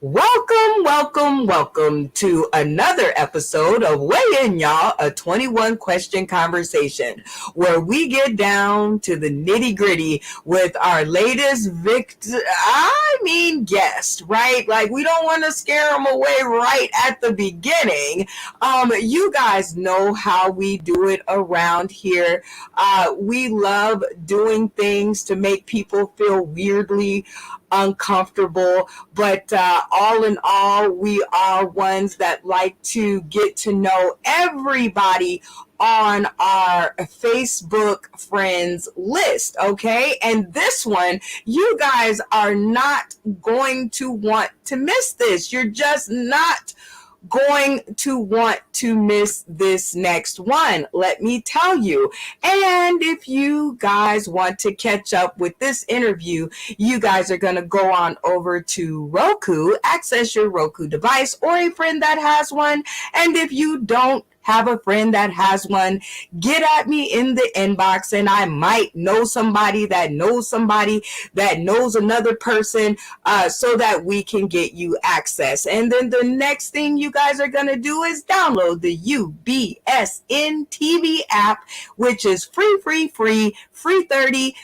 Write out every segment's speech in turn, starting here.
Welcome to another episode of Weigh In, y'all, a 21 question conversation where we get down to the nitty gritty with our latest guest, right? Like, we don't want to scare them away right at the beginning. You guys know how we do it around here. We love doing things to make people feel weirdly uncomfortable, but all in all, we are ones that like to get to know everybody on our Facebook friends list, okay? And this one, you guys are not going to want to miss this. You're just not going to want to miss this next one, let me tell you. And if you guys want to catch up with this interview, you guys are going to go on over to Roku, access your Roku device or a friend that has one. And if you don't have a friend that has one, get at me in the inbox and I might know somebody that knows another person, so that we can get you access. And then the next thing you guys are going to do is download the UBSN TV app, which is free 30,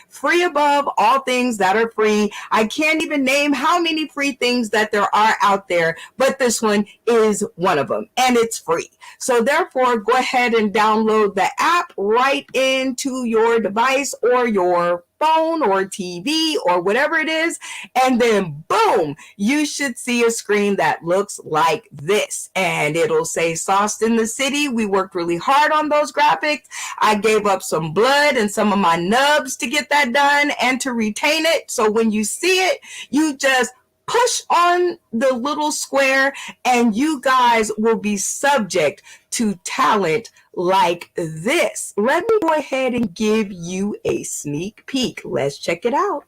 free above all things that are free. I can't even name how many free things that there are out there, but this one is one of them and it's free. So therefore, go ahead and download the app right into your device or your phone or TV or whatever it is, and then boom, you should see a screen that looks like this, and it'll say Sauced in the City. We worked really hard on those graphics. I gave up some blood and some of my nubs to get that done and to retain it, so when you see it, you just push on the little square and you guys will be subject to talent like this. Let me go ahead and give you a sneak peek. Let's check it out.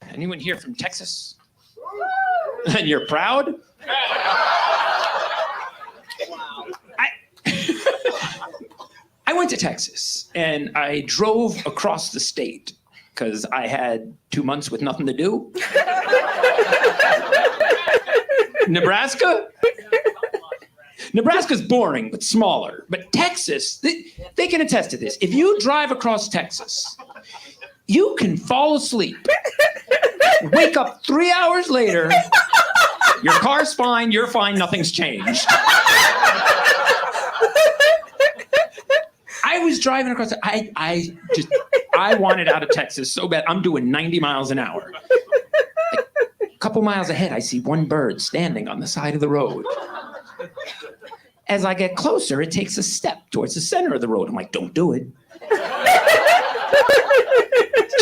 Anyone here from Texas? And you're proud? I went to Texas and I drove across the state because I had 2 months with nothing to do. Nebraska? Nebraska's boring, but smaller. But Texas, they can attest to this. If you drive across Texas, you can fall asleep, wake up 3 hours later, your car's fine, you're fine, nothing's changed. I was driving across, I wanted out of Texas so bad. I'm doing 90 miles an hour. A couple miles ahead, I see one bird standing on the side of the road. As I get closer, it takes a step towards the center of the road. I'm like, don't do it.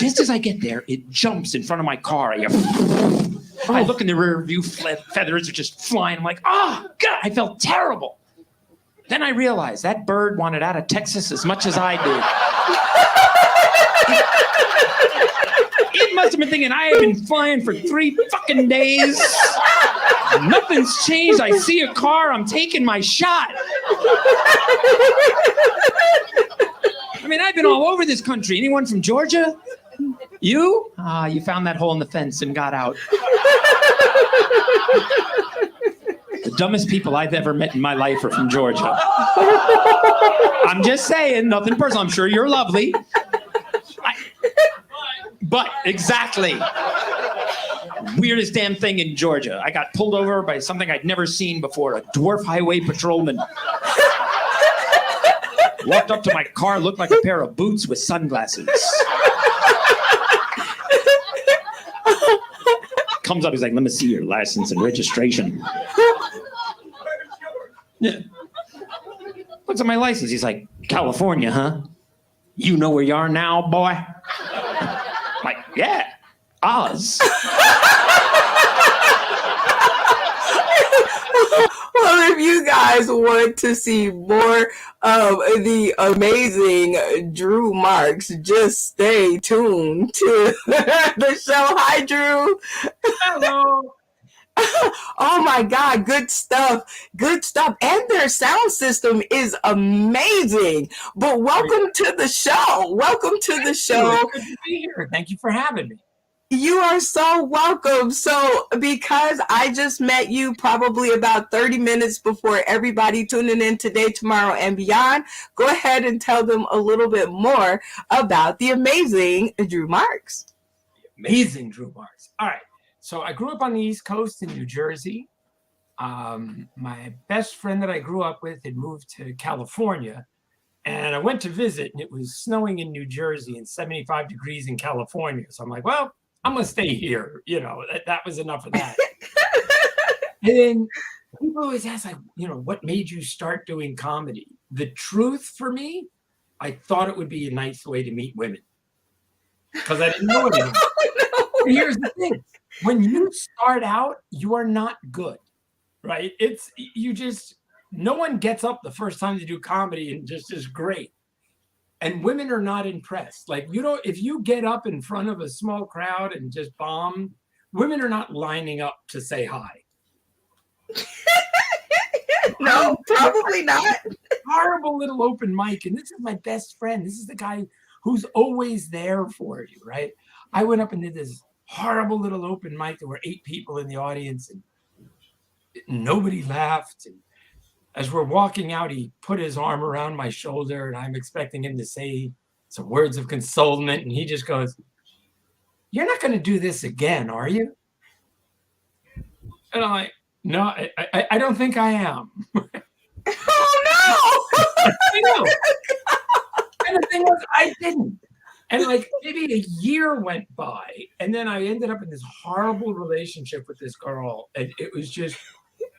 Just as I get there, it jumps in front of my car. I look in the rear view, feathers are just flying. I'm like, oh, God, I felt terrible. Then I realized that bird wanted out of Texas as much as I did. It must have been thinking I had been flying for 3 fucking days. Nothing's changed. I see a car. I'm taking my shot. I mean, I've been all over this country. Anyone from Georgia? You? You found that hole in the fence and got out. The dumbest people I've ever met in my life are from Georgia. I'm just saying, nothing personal. I'm sure you're lovely. But exactly. Weirdest damn thing in Georgia. I got pulled over by something I'd never seen before, a dwarf highway patrolman. Walked up to my car, looked like a pair of boots with sunglasses. Comes up, he's like, let me see your license and registration. Yeah. Looks at my license, he's like, California, huh? You know where you are now, boy? I'm like, yeah, Oz. Well, if you guys want to see more of the amazing Drew Marks, just stay tuned to the show. Hi, Drew. Hello. Oh my God, good stuff. And their sound system is amazing. But welcome to the show. Good to be here. Thank you for having me. You are so welcome. So, because I just met you probably about 30 minutes before everybody tuning in today, tomorrow, and beyond, go ahead and tell them a little bit more about the amazing Drew Marks. Amazing Drew Marks. All right. So, I grew up on the East Coast in New Jersey. My best friend that I grew up with had moved to California. And I went to visit, and it was snowing in New Jersey and 75 degrees in California. So I'm like, well, I'm going to stay here. You know, that was enough of that. And then people always ask, like, you know, what made you start doing comedy? The truth for me, I thought it would be a nice way to meet women because I didn't know anyone. But here's the thing. When you start out, you are not good, right? No one gets up the first time to do comedy and just is great. And women are not impressed. Like, if you get up in front of a small crowd and just bomb, women are not lining up to say hi. No, probably not. Horrible little open mic. And this is my best friend. This is the guy who's always there for you, right? I went up and did this horrible little open mic. There were 8 people in the audience and nobody laughed. And as we're walking out, he put his arm around my shoulder, and I'm expecting him to say some words of consolement. And he just goes, "You're not going to do this again, are you?" And I'm like, "No, I don't think I am." Oh, no. I know. And the thing was, I didn't. And like maybe a year went by, and then I ended up in this horrible relationship with this girl. And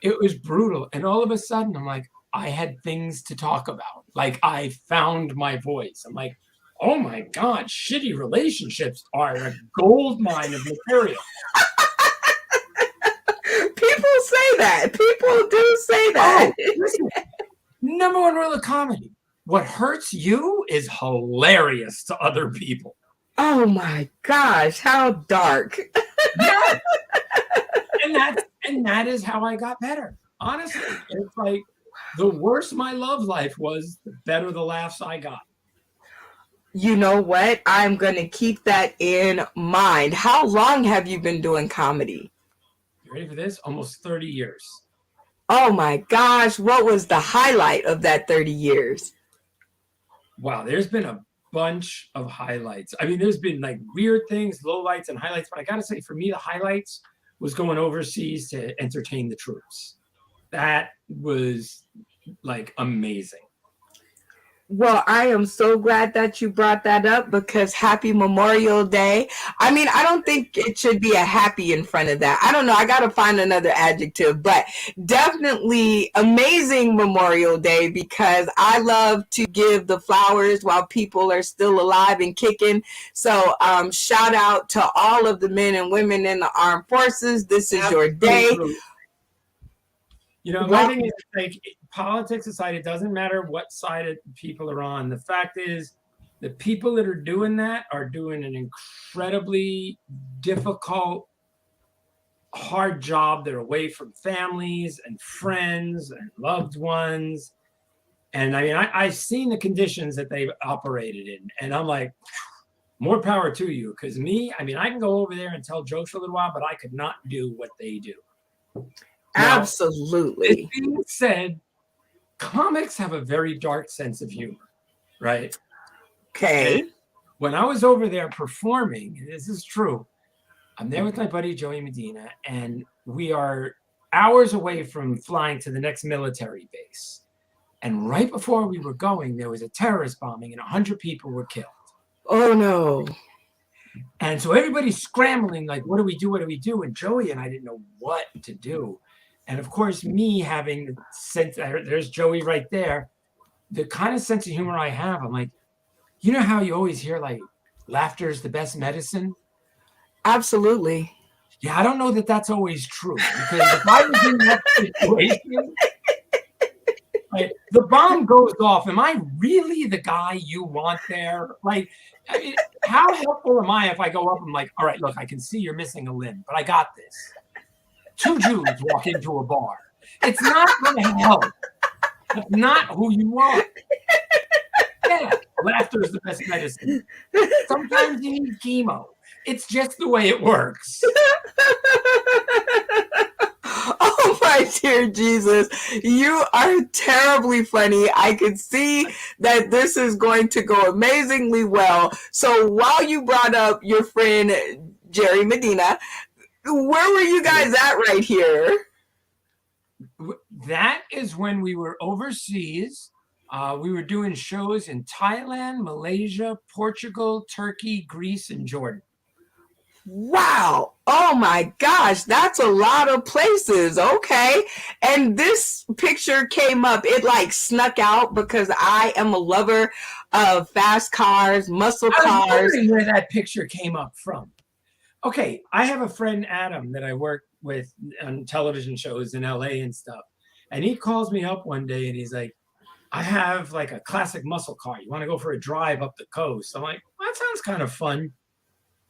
it was brutal. And all of a sudden, I'm like, I had things to talk about. Like, I found my voice. I'm like, oh my God, shitty relationships are a gold mine of material. People say that. People do say that. Oh, listen, number one rule of comedy. What hurts you is hilarious to other people. Oh my gosh, how dark. Yeah. And that is how I got better. Honestly, it's like the worse my love life was, the better the laughs I got. You know what? I'm going to keep that in mind. How long have you been doing comedy? You ready for this? Almost 30 years. Oh my gosh, what was the highlight of that 30 years? Wow, there's been a bunch of highlights. I mean, there's been like weird things, lowlights and highlights, but I got to say, for me, the highlights was going overseas to entertain the troops. That was like amazing. Well, I am so glad that you brought that up because happy Memorial Day. I mean, I don't think it should be a happy in front of that. I don't know. I got to find another adjective, but definitely amazing Memorial Day because I love to give the flowers while people are still alive and kicking. So shout out to all of the men and women in the armed forces. This is your day. You know, my thing is like politics aside, it doesn't matter what side of people are on. The fact is, the people that are doing that are doing an incredibly difficult, hard job. They're away from families and friends and loved ones. And I mean, I've seen the conditions that they've operated in. And I'm like, more power to you. Because me, I mean, I can go over there and tell jokes for a little while, but I could not do what they do. Now, absolutely. This being said, comics have a very dark sense of humor, right? Okay. And when I was over there performing, and this is true, I'm there with my buddy Joey Medina, and we are hours away from flying to the next military base. And right before we were going, there was a terrorist bombing, and 100 people were killed. Oh, no. And so everybody's scrambling, like, what do we do? What do we do? And Joey and I didn't know what to do. And of course, me having the sense, there's Joey right there, the kind of sense of humor I have, I'm like, you know how you always hear like laughter is the best medicine? Absolutely. Yeah, I don't know that that's always true because if I was in that situation, like, the bomb goes off. Am I really the guy you want there? Like, I mean, how helpful am I if I go up and I'm like, all right, look, I can see you're missing a limb, but I got this. 2 Jews walk into a bar. It's not going to help. That's not who you want. Yeah, laughter is the best medicine. Sometimes you need chemo. It's just the way it works. Oh my dear Jesus, you are terribly funny. I can see that this is going to go amazingly well. So while you brought up your friend Jerry Medina, where were you guys at right here? That is when we were overseas. We were doing shows in Thailand, Malaysia, Portugal, Turkey, Greece, and Jordan. Wow. Oh my gosh, that's a lot of places. Okay. And this picture came up, it like snuck out because I am a lover of fast cars, muscle I was cars. wondering where that picture came up from. Okay, I have a friend, Adam, that I work with on television shows in LA and stuff. And he calls me up one day and he's like, I have like a classic muscle car. You want to go for a drive up the coast? I'm like, well, that sounds kind of fun.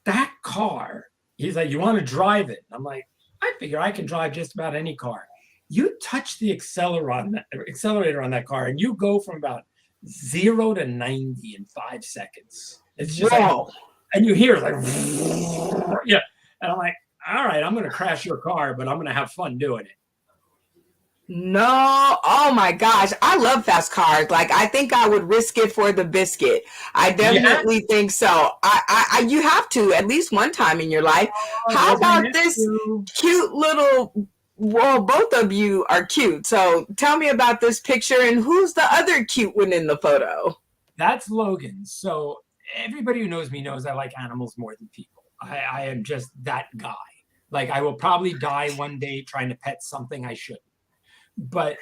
That car, he's like, you want to drive it? I'm like, I figure I can drive just about any car. You touch the accelerator on that car and you go from about 0 to 90 in 5 seconds. It's just like, and you hear like, yeah. And I'm like, all right, I'm going to crash your car, but I'm going to have fun doing it. No, oh my gosh, I love fast cars. Like, I think I would risk it for the biscuit. I definitely think so. You have to at least one time in your life. How about this cute little? Well, both of you are cute. So tell me about this picture and who's the other cute one in the photo? That's Logan. So everybody who knows me knows I like animals more than people. I am just that guy. Like, I will probably die one day trying to pet something I shouldn't. But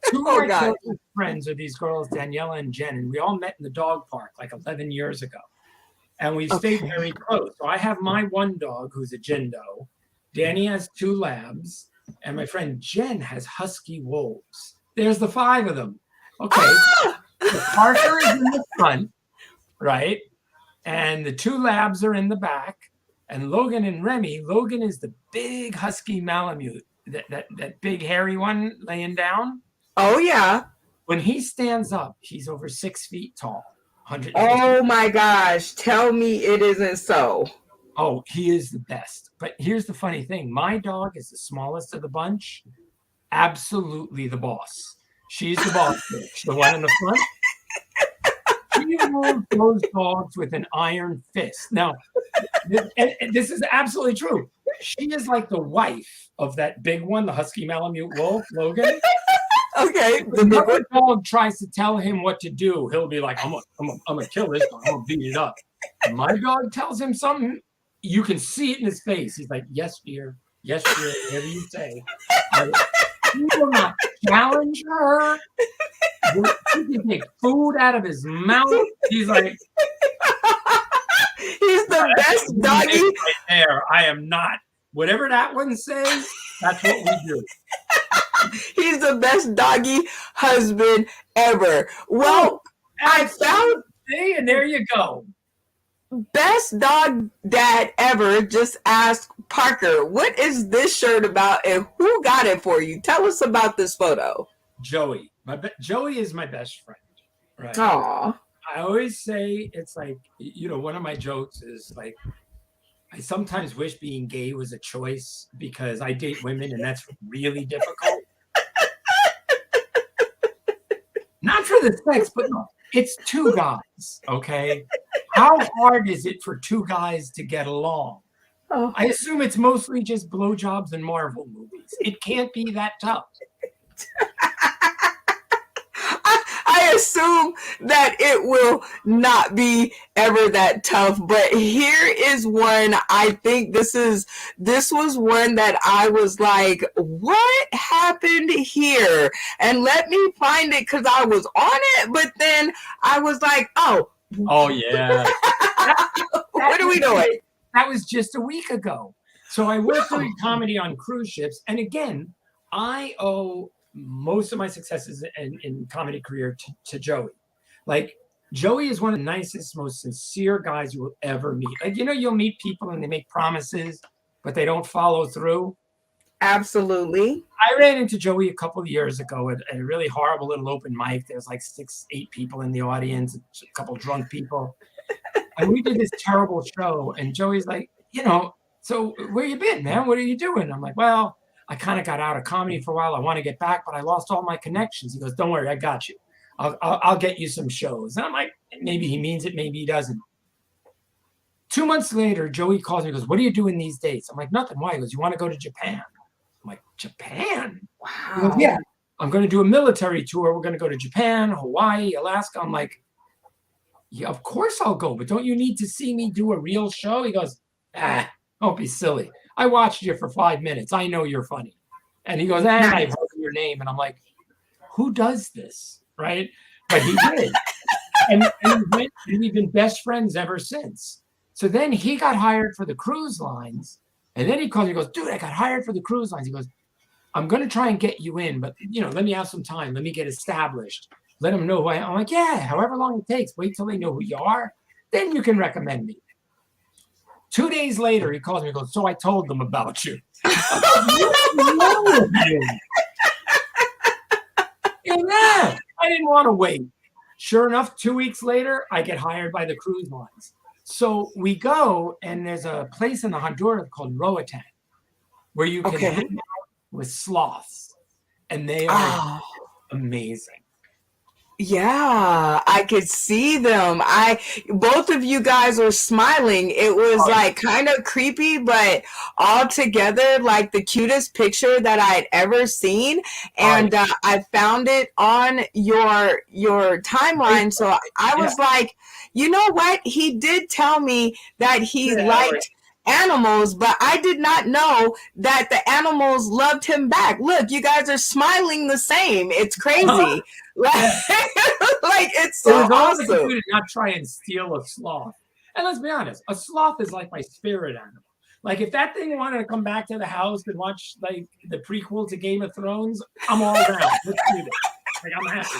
two of my closest friends are these girls, Daniela and Jen, and we all met in the dog park like 11 years ago. And we stayed very close. So I have my one dog who's a Jindo. Danny has 2 labs. And my friend Jen has husky wolves. There's the 5 of them. Okay. The Parker is in the front, right? And the 2 labs are in the back. And Logan and Remy, Logan is the big husky Malamute, that big hairy one laying down. Oh, yeah. When he stands up, he's over 6 feet tall. Oh, my gosh. Tell me it isn't so. Oh, he is the best. But here's the funny thing. My dog is the smallest of the bunch. Absolutely the boss. She's the boss bitch, the one in the front. She rules those dogs with an iron fist. Now, this is absolutely true. She is like the wife of that big one, the husky Malamute wolf, Logan. Okay. When the dog tries to tell him what to do, he'll be like, I'm gonna kill this dog. I'm gonna beat it up. And my dog tells him something, you can see it in his face. He's like, yes, dear. Yes, dear. Whatever you say. He will not challenge her. He can take food out of his mouth. He's like, he's the best doggy. Right there. I am not. Whatever that one says, that's what we do. He's the best doggy husband ever. Well, I found. See, and there you go. Best dog dad ever. Just ask Parker, what is this shirt about and who got it for you? Tell us about this photo. Joey. Joey is my best friend. Right. Aww. I always say, it's like, one of my jokes is like, I sometimes wish being gay was a choice because I date women and that's really difficult. Not for the sex, but no, it's 2 guys, okay? How hard is it for 2 guys to get along? Oh. I assume it's mostly just blowjobs and Marvel movies. It can't be that tough. I assume that it will not be ever that tough, but here is one. I think this was one that I was like, what happened here? And let me find it because I was on it, but then I was like, oh yeah. What are we doing? That was just a week ago. So I worked doing comedy on cruise ships, and again, I owe most of my successes in comedy career to Joey. Like, Joey is one of the nicest, most sincere guys you will ever meet. Like, you'll meet people and they make promises, but they don't follow through. Absolutely. I ran into Joey a couple of years ago at a really horrible little open mic. There's like 6-8 people in the audience, a couple drunk people. And we did this terrible show, and Joey's like, so where you been, man? What are you doing? I'm like, well, I kind of got out of comedy for a while. I want to get back, but I lost all my connections. He goes, don't worry, I got you. I'll get you some shows. And I'm like, maybe he means it, maybe he doesn't. 2 months later, Joey calls me and goes, what are you doing these days? I'm like, nothing. Why? He goes, you want to go to Japan? I'm like, Japan? Wow. He goes, yeah, I'm going to do a military tour. We're going to go to Japan, Hawaii, Alaska. I'm like, yeah, of course I'll go, but don't you need to see me do a real show? He goes, don't be silly. I watched you for 5 minutes. I know you're funny. And he goes, I've heard your name. And I'm like, who does this? Right? But he did. and we've been best friends ever since. So then he got hired for the cruise lines. And then he calls me and goes, dude, I got hired for the cruise lines. He goes, I'm going to try and get you in, but, let me have some time. Let me get established. Let them know who I am. I'm like, yeah, however long it takes. Wait till they know who you are. Then you can recommend me. 2 days later, he calls me and goes, so I told them about you. Yeah, I didn't want to wait. Sure enough, 2 weeks later, I get hired by the cruise lines. So we go, and there's a place in the Honduras called Roatan where you can hang out with sloths, and they are amazing. Yeah, I could see them. Both of you guys were smiling. It was like kind of creepy, but all together like the cutest picture that I'd ever seen. And I found it on your timeline. So I was like, you know what? He did tell me that he liked animals, but I did not know that the animals loved him back. Look, you guys are smiling the same. It's crazy. Like it's so awesome. To not try and steal a sloth. And let's be honest, a sloth is like my spirit animal. Like if that thing wanted to come back to the house and watch like the prequel to Game of Thrones, I'm all down. Let's do this. Like I'm happy.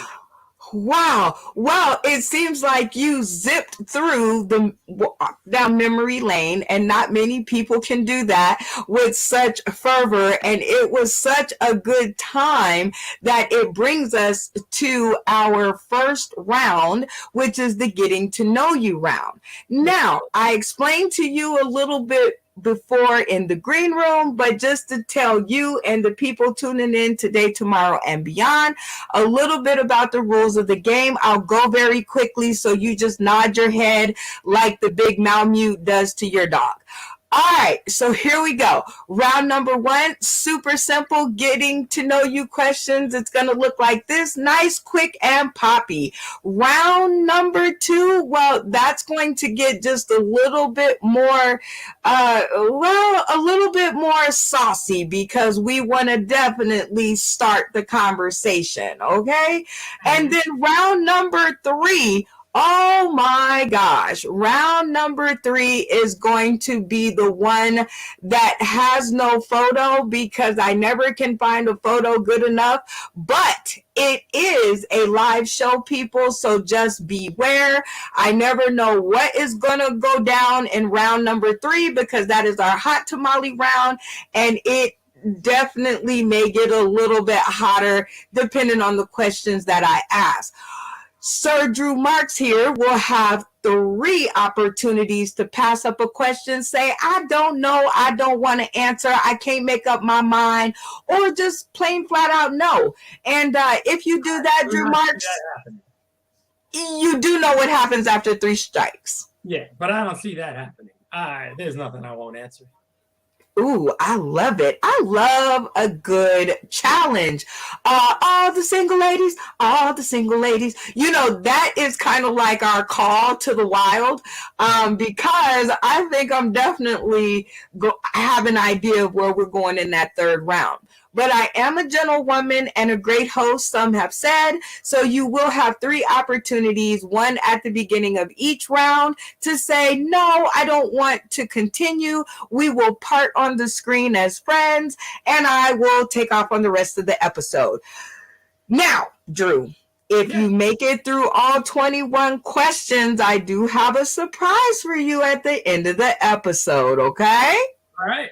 Wow. Well, it seems like you zipped through down memory lane, and not many people can do that with such fervor. And it was such a good time that it brings us to our first round, which is the getting to know you round. Now, I explained to you a little bit before in the green room, but just to tell you and the people tuning in today, tomorrow, and beyond a little bit about the rules of the game. I'll go very quickly, so you just nod your head like the big Malamute does to your dog. All right, so here we go. Round number 1, super simple, getting to know you questions. It's going to look like this, nice, quick, and poppy. Round number 2, well, that's going to get just a little bit more, a little bit more saucy, because we want to definitely start the conversation, okay? And then round number 3, oh my gosh, round number 3 is going to be the one that has no photo, because I never can find a photo good enough, but it is a live show, people, so just beware. I never know what is going to go down in round number 3, because that is our hot tamale round, and it definitely may get a little bit hotter depending on the questions that I ask. Sir Drew Marks here will have 3 opportunities to pass up a question, say, I don't know, I don't want to answer, I can't make up my mind, or just plain flat out no. And if you do that, Drew Marks, you do know what happens after 3 strikes. Yeah, but I don't see that happening. There's nothing I won't answer. Ooh, I love it. I love a good challenge. All the single ladies, you know, that is kind of like our call to the wild, because I think I'm definitely have an idea of where we're going in that 3rd round. But I am a gentlewoman and a great host, some have said, so you will have 3 opportunities, one at the beginning of each round, to say, no, I don't want to continue. We will part on the screen as friends, and I will take off on the rest of the episode. Now, Drew, if you make it through all 21 questions, I do have a surprise for you at the end of the episode, okay? All right.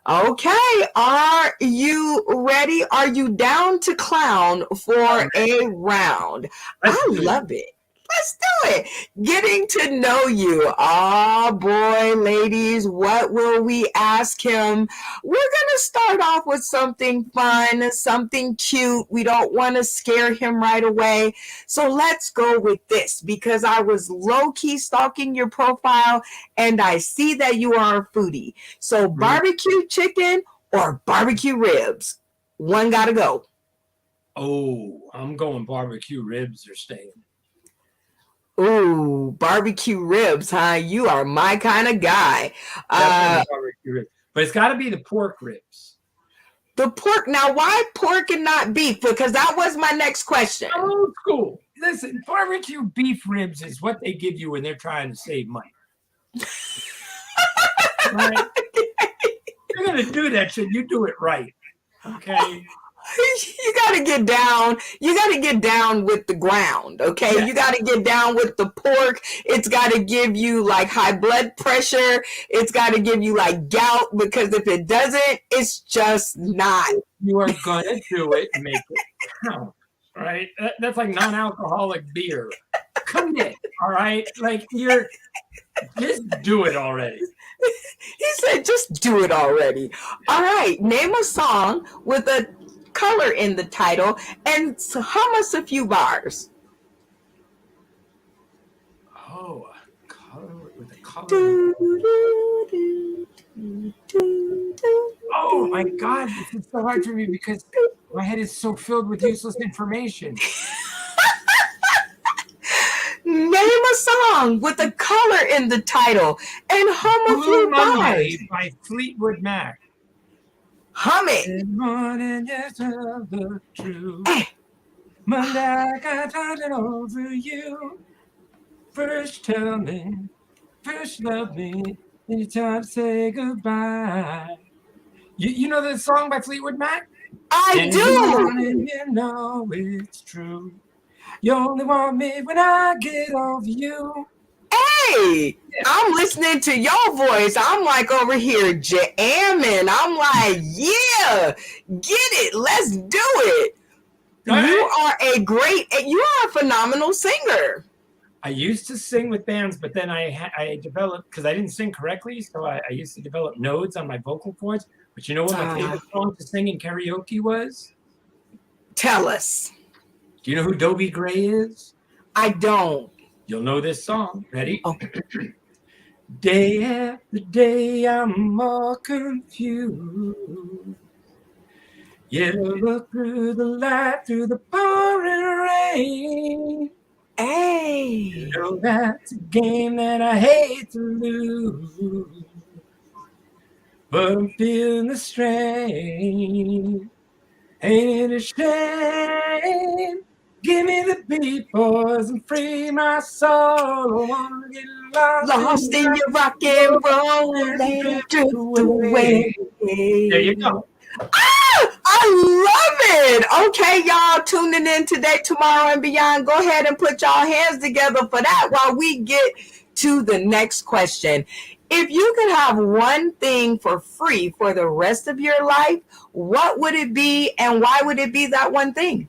Okay, are you ready? Are you down to clown for a round? I love it. Let's do it. Getting to know you. Oh boy, ladies, what will we ask him? We're going to start off with something fun, something cute. We don't want to scare him right away. So let's go with this, because I was low-key stalking your profile and I see that you are a foodie. So barbecue chicken or barbecue ribs? One got to go. Oh, I'm going barbecue ribs are staying. Ooh, barbecue ribs, huh? You are my kind of guy. Barbecue ribs. But it's got to be the pork ribs. The pork. Now, why pork and not beef? Because that was my next question. Old school. Listen, barbecue beef ribs is what they give you when they're trying to save money. Right? You're going to do that shit. You do it right. Okay? You got to get down. You got to get down with the ground, okay? Yeah. You got to get down with the pork. It's got to give you like high blood pressure. It's got to give you like gout, because if it doesn't, it's just not. You are going to do it and make it count, right? That's like non-alcoholic beer. Commit, all right? Like just do it already. He said, just do it already. All right, name a song with a color in the title and hum us a few bars. Oh, color with a color. Oh my God, this is so hard for me because my head is so filled with useless information. Name a song with a color in the title and hum a few bars. By Fleetwood Mac. Hum it. Good morning, just tell the truth. Monday I got started over you. First tell me, first love me, then it's time to say goodbye. You know the song by Fleetwood Mac? I do. You know it's true. You only want me when I get over you. Hey, I'm listening to your voice. I'm like over here jamming. I'm like, yeah, get it. Let's do it. Right. You are a phenomenal singer. I used to sing with bands, but then I developed, because I didn't sing correctly, so I used to develop nodes on my vocal cords. But you know what my favorite song to sing in karaoke was? Tell us. Do you know who Dobie Gray is? I don't. You'll know this song. Ready? Okay. Day after day, I'm more confused. Yeah, look through the light, through the pouring rain. Hey. You know that's a game that I hate to lose. But I'm feeling the strain. Ain't it a shame? Give me the beat, boys, and free my soul. I wanna get lost in your rock and roll, let it drift away. There you go. I love it. Okay, y'all tuning in today, tomorrow, and beyond. Go ahead and put y'all hands together for that while we get to the next question. If you could have one thing for free for the rest of your life, what would it be, and why would it be that one thing?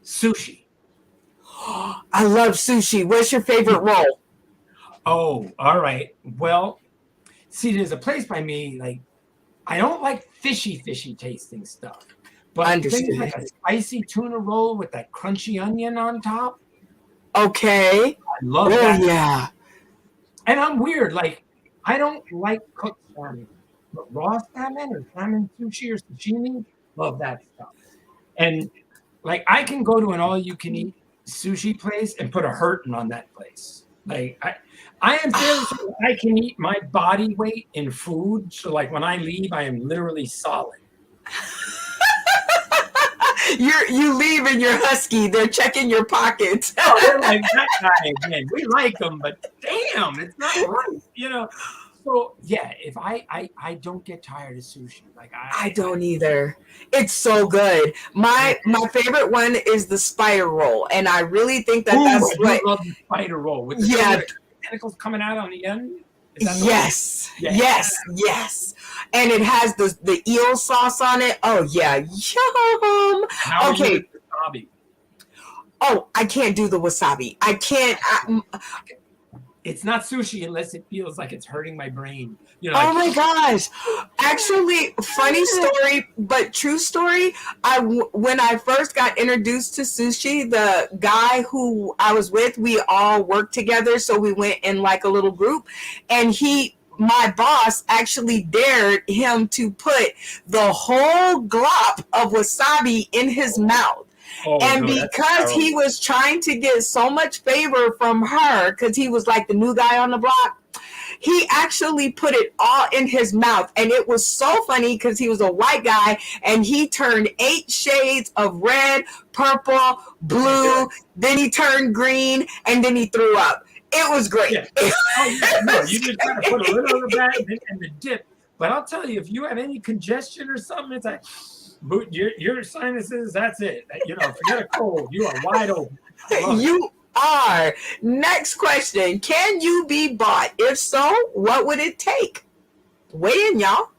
Sushi. I love sushi. What's your favorite roll? Oh, all right. Well, see, there's a place by me, like, I don't like fishy tasting stuff. But things like a spicy tuna roll with that crunchy onion on top. Okay. I love that. Yeah. And I'm weird. Like, I don't like cooked salmon. But raw salmon or salmon sushi or sashimi, love that stuff. And, like, I can go to an all-you-can-eat sushi place and put a hurting on that place. Like, I am fairly sure I can eat my body weight in food. So, like, when I leave, I am literally solid. You leave and you're husky. They're checking your pockets. Oh, they're like, that guy again. We like him, but damn, it's not right. You know? So, yeah, if I don't get tired of sushi. Like I don't either. It's so good. My favorite one is the spider roll, and I really think that's I love the spider roll with the tentacles coming out on the end. Is that the one? Yes, Yeah. yes. And it has the eel sauce on it. Oh yeah, yum. How are you Okay. with wasabi? Oh, I can't do the wasabi. I can't. It's not sushi unless it feels like it's hurting my brain. You know, Oh like, my gosh. Actually, funny story, but true story. When I first got introduced to sushi, the guy who I was with, we all worked together. So we went in like a little group, and my boss actually dared him to put the whole glop of wasabi in his mouth. And no, because he was trying to get so much favor from her, because he was like the new guy on the block, he actually put it all in his mouth. And it was so funny because he was a white guy and he turned 8 shades of red, purple, blue, then he turned green, and then he threw up. It was great. Yeah. No, you just gotta put a little of that and the dip. But I'll tell you, if you have any congestion or something, it's like your sinuses, that's it. You know, forget a cold. You are wide open. You are. Next question. Can you be bought? If so, what would it take? Weigh in, y'all.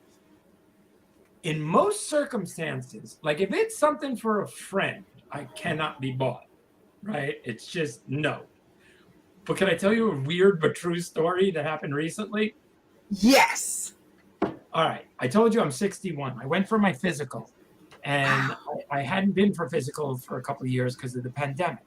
In most circumstances, like if it's something for a friend, I cannot be bought, right? It's just no. But can I tell you a weird but true story that happened recently? Yes. All right. I told you I'm 61. I went for my physical, and I hadn't been for physical for a couple of years because of the pandemic.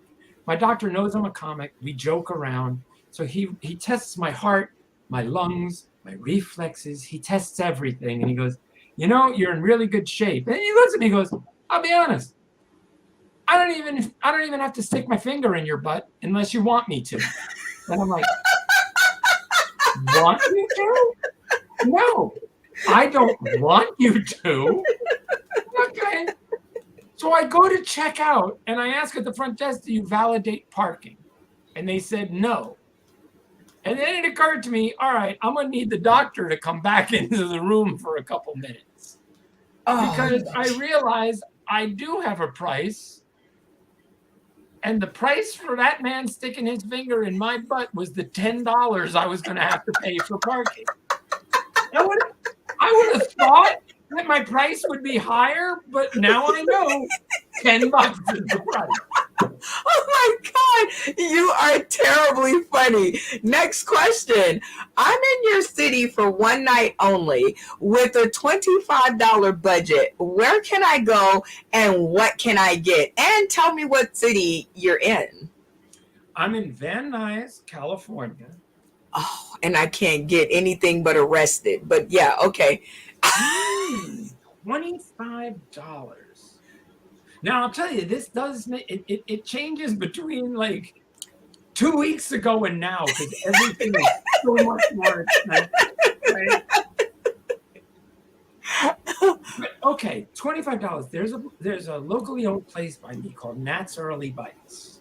My doctor knows I'm a comic. We joke around. So he tests my heart, my lungs, my reflexes. He tests everything. And he goes, you know, you're in really good shape. And he looks at me and goes, I'll be honest. I don't even have to stick my finger in your butt unless you want me to. And I'm like, want me to? No, I don't want you to. Okay. So I go to check out and I ask at the front desk, do you validate parking? And they said no. And then it occurred to me, all right, I'm going to need the doctor to come back into the room for a couple minutes. Because I realized I do have a price. And the price for that man sticking his finger in my butt was the $10 I was going to have to pay for parking. I would have thought that my price would be higher, but now I know $10 is the price. Oh my God, you are terribly funny. Next question. I'm in your city for one night only with a $25 budget. Where can I go and what can I get? And tell me what city you're in. I'm in Van Nuys, California. Oh, and I can't get anything but arrested. But yeah, okay. $25. Now I'll tell you, this does it changes between like 2 weeks ago and now because everything is so much more expensive. Right? But, okay, $25. There's a locally owned place by me called Nat's Early Bites.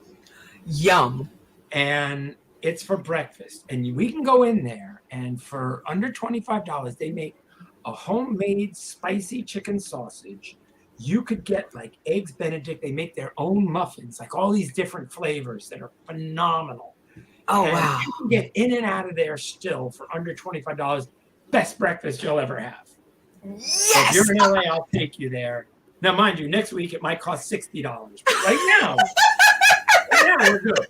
Yum. And it's for breakfast. And we can go in there and for under $25, they make a homemade spicy chicken sausage. You could get like eggs Benedict. They make their own muffins, like all these different flavors that are phenomenal. Oh, and wow. You can get in and out of there still for under $25. Best breakfast you'll ever have. Yes. So if you're in LA, I'll take you there. Now, mind you, next week it might cost $60. But right now we're good.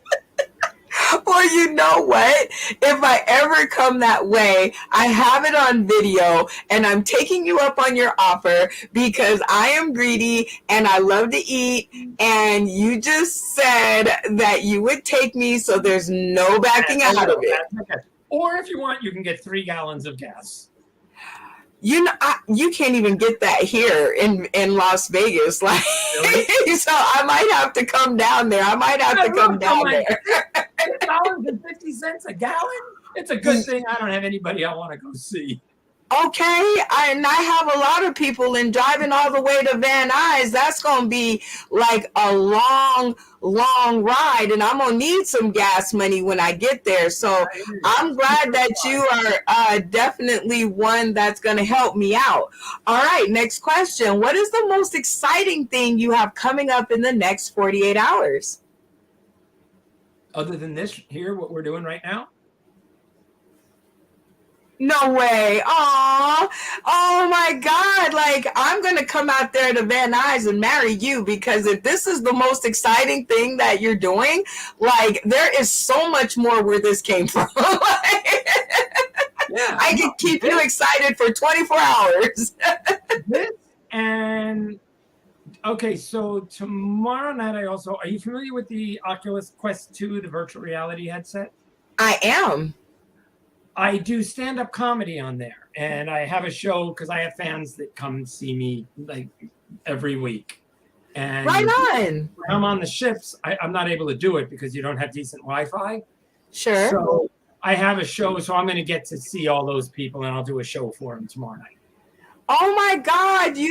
Well, you know what? If I ever come that way, I have it on video and I'm taking you up on your offer because I am greedy and I love to eat. And you just said that you would take me, so there's no backing out of it. Or if you want, you can get 3 gallons of gas. You know, you can't even get that here in Las Vegas. Like, really? So I might have to come down there. I might have to come down there. $8.50 a gallon? It's a good thing I don't have anybody I want to go see. Okay, and I have a lot of people in driving all the way to Van Nuys. That's going to be like a long ride, and I'm going to need some gas money when I get there. So I'm glad that you are definitely one that's going to help me out. All right, next question. What is the most exciting thing you have coming up in the next 48 hours? Other than this here, what we're doing right now? No way. Aw. Oh my God. Like, I'm going to come out there to Van Nuys and marry you, because if this is the most exciting thing that you're doing, like, there is so much more where this came from. Yeah. I can keep you excited for 24 hours. This and okay, so tomorrow night are you familiar with the Oculus Quest 2, the virtual reality headset? I am. I do stand-up comedy on there, and I have a show because I have fans that come see me like every week. And Right on. when I'm on the ships, I'm not able to do it because you don't have decent Wi-Fi. Sure. So I have a show, so I'm going to get to see all those people, and I'll do a show for them tomorrow night. Oh my God, do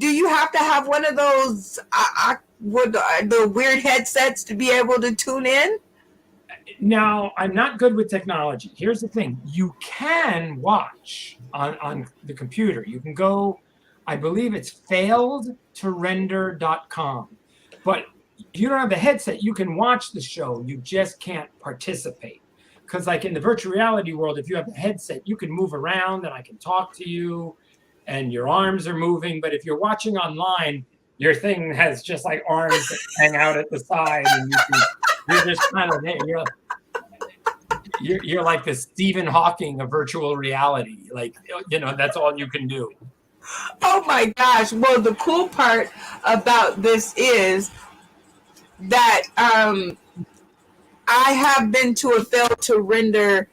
you have to have one of those the weird headsets to be able to tune in? Now, I'm not good with technology. Here's the thing. You can watch on the computer. You can go, I believe it's failedtorender.com. But you don't have the headset. You can watch the show. You just can't participate. Because like in the virtual reality world, if you have the headset, you can move around and I can talk to you and your arms are moving. But if you're watching online, your thing has just like arms that hang out at the side and you're just kind of there. You're like the Stephen Hawking of virtual reality. Like, that's all you can do. Oh my gosh. Well, the cool part about this is that I have been to a failed to render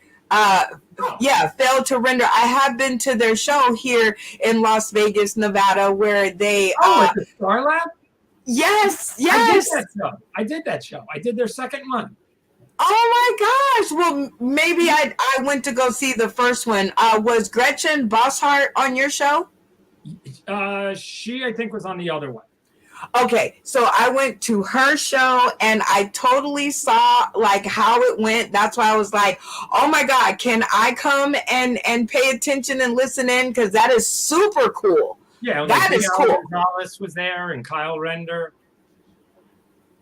failed to render. I have been to their show here in Las Vegas, Nevada, where they at the Star Lab? Yes. I did that show. I did their second one. Oh my gosh. Well, maybe I went to go see the first one. Was Gretchen Bosshart on your show? She, I think, was on the other one. Okay, so I went to her show and I totally saw like how it went. That's why I was like, oh my God, can I come and pay attention and listen in? Because that is super cool. Yeah, that is cool. Gonzalez was there and Kyle Render.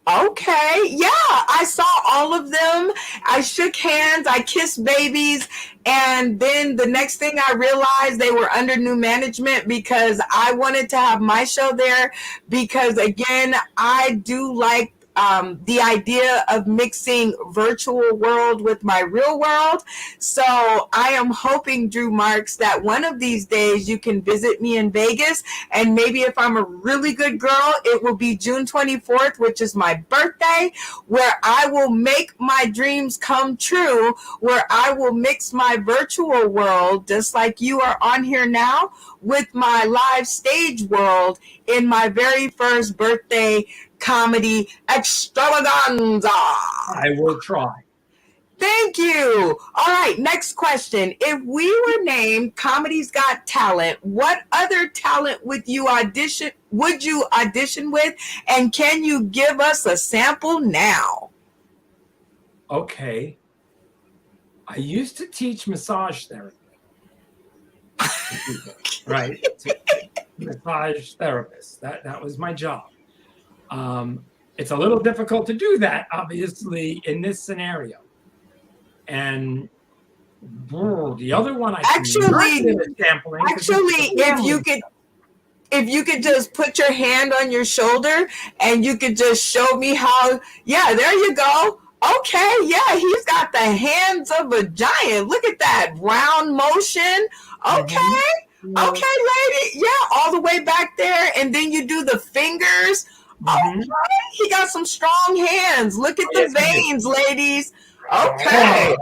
Okay, yeah, I saw all of them. I shook hands, I kissed babies, and then the next thing I realized they were under new management because I wanted to have my show there because, again, I do like the idea of mixing virtual world with my real world. So I am hoping, Drew Marks, that one of these days you can visit me in Vegas, and maybe if I'm a really good girl, it will be June 24th, which is my birthday, where I will make my dreams come true, where I will mix my virtual world, just like you are on here now, with my live stage world in my very first birthday comedy extravaganza. I will try. Thank you. All right, next question. If we were named Comedy's Got Talent, what other talent would you audition with, and can you give us a sample now? Okay. I used to teach massage therapy. Right? Massage therapist. That was my job. It's a little difficult to do that, obviously, in this scenario. And the other one if you could just put your hand on your shoulder and you could just show me how, yeah, there you go. Okay, yeah, he's got the hands of a giant. Look at that round motion. Okay. Mm-hmm. Okay, lady. Yeah, all the way back there. And then you do the fingers. Mm-hmm. Okay. He got some strong hands. Look at the veins, ladies. Okay.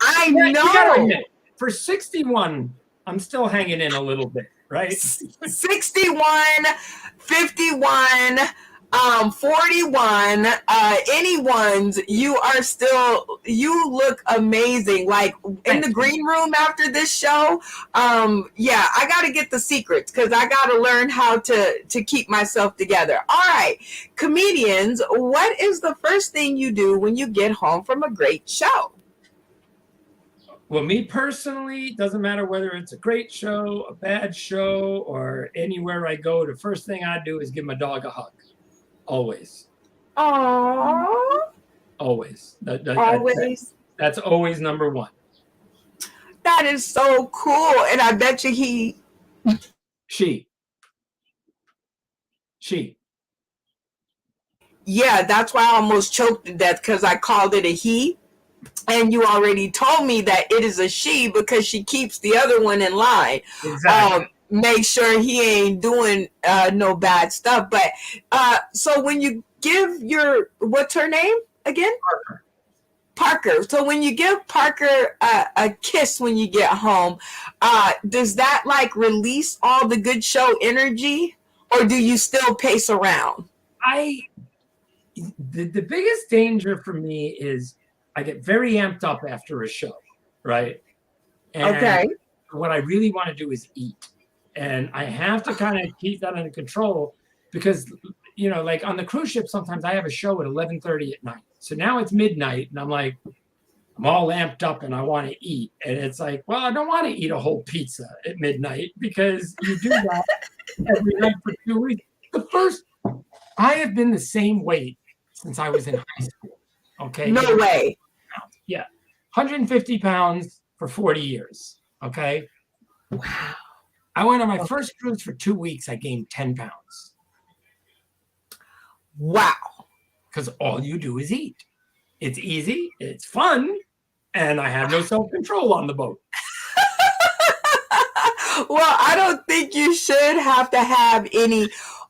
I know. You gotta admit, for 61, I'm still hanging in a little bit, right? 61, 51, 41, anyone's, you look amazing. Like in the green room after this show, yeah, I got to get the secrets because I got to learn how to keep myself together. All right, comedians, what is the first thing you do when you get home from a great show? Well, me personally, doesn't matter whether it's a great show, a bad show, or anywhere I go, the first thing I do is give my dog a hug. Always. Aww. Always. Always. That's always number one. That is so cool. And I bet you She. Yeah, that's why I almost choked to death, because I called it a he. And you already told me that it is a she because she keeps the other one in line. Exactly. Make sure he ain't doing no bad stuff. But so when you give what's her name again? Parker. So when you give Parker a kiss when you get home, does that like release all the good show energy, or do you still pace around? The biggest danger for me is I get very amped up after a show, right? And Okay. what I really want to do is eat. And I have to kind of keep that under control because, like on the cruise ship, sometimes I have a show at 11:30 at night. So now it's midnight and I'm like, I'm all amped up and I want to eat. And it's like, well, I don't want to eat a whole pizza at midnight because you do that every night for 2 weeks. I have been the same weight since I was in high school. Okay. No way. Yeah. 150 pounds for 40 years. Okay. Wow. I went on my first cruise for 2 weeks. I gained 10 pounds. Wow. Because all you do is eat. It's easy. It's fun. And I have no self-control on the boat. Well, I don't think you should have to have any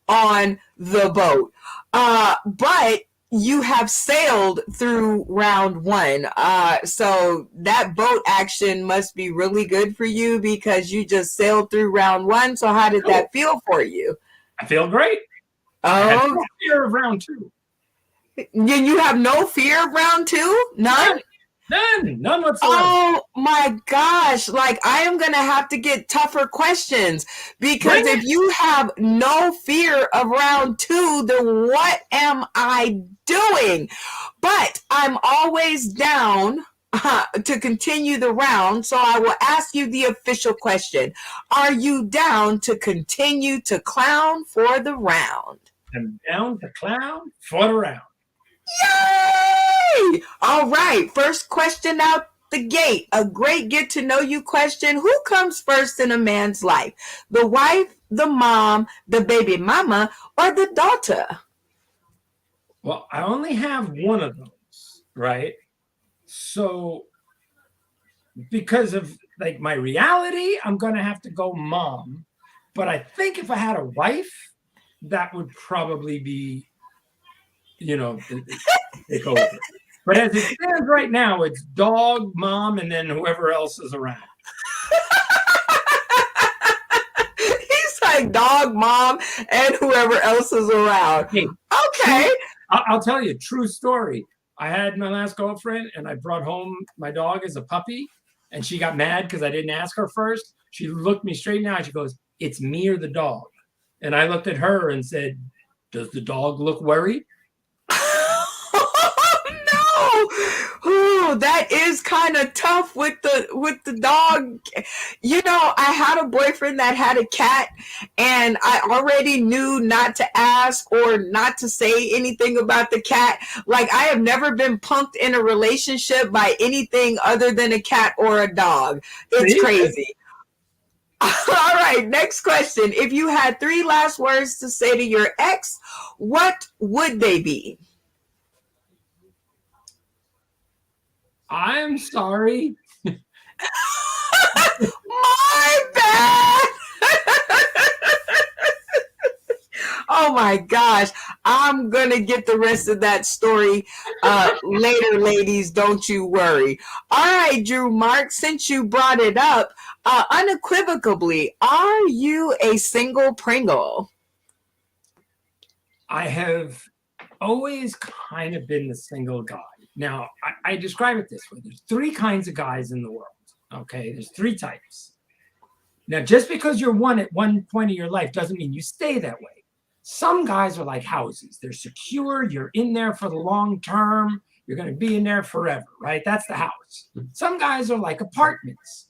on the boat. But you have sailed through round one. So that boat action must be really good for you because you just sailed through round one. So how did that feel for you? I feel great. I had no fear of round two. You have no fear of round two? None? None whatsoever. Oh my gosh. Like, I am going to have to get tougher questions because if you have no fear of round two, then what am I doing? But I'm always down to continue the round. So I will ask you the official question. Are you down to continue to clown for the round? I'm down to clown for the round. Yay! All right. First question out the gate. A great get to know you question. Who comes first in a man's life? The wife, the mom, the baby mama, or the daughter? Well, I only have one of those, right? So because of like my reality, I'm going to have to go mom. But I think if I had a wife, that would probably be, take over. But as it stands right now, it's dog, mom, and then whoever else is around. He's like dog, mom, and whoever else is around. Hey, okay. I'll tell you a true story. I had my last girlfriend, and I brought home my dog as a puppy, and she got mad because I didn't ask her first. She looked me straight in the eye. She goes, "It's me or the dog." And I looked at her and said, "Does the dog look worried?" Oh, that is kind of tough with the dog. I had a boyfriend that had a cat, and I already knew not to ask or not to say anything about the cat. Like, I have never been punked in a relationship by anything other than a cat or a dog. It's crazy. All right, next question. If you had 3 last words to say to your ex, what would they be? I'm sorry. My bad. Oh my gosh. I'm going to get the rest of that story later, ladies. Don't you worry. All right, Drew Mark, since you brought it up, unequivocally, are you a single Pringle? I have always kind of been the single guy. Now, I describe it this way. There's 3 kinds of guys in the world, okay? There's 3 types. Now, just because you're one at one point of your life doesn't mean you stay that way. Some guys are like houses. They're secure. You're in there for the long term. You're going to be in there forever, right? That's the house. Some guys are like apartments.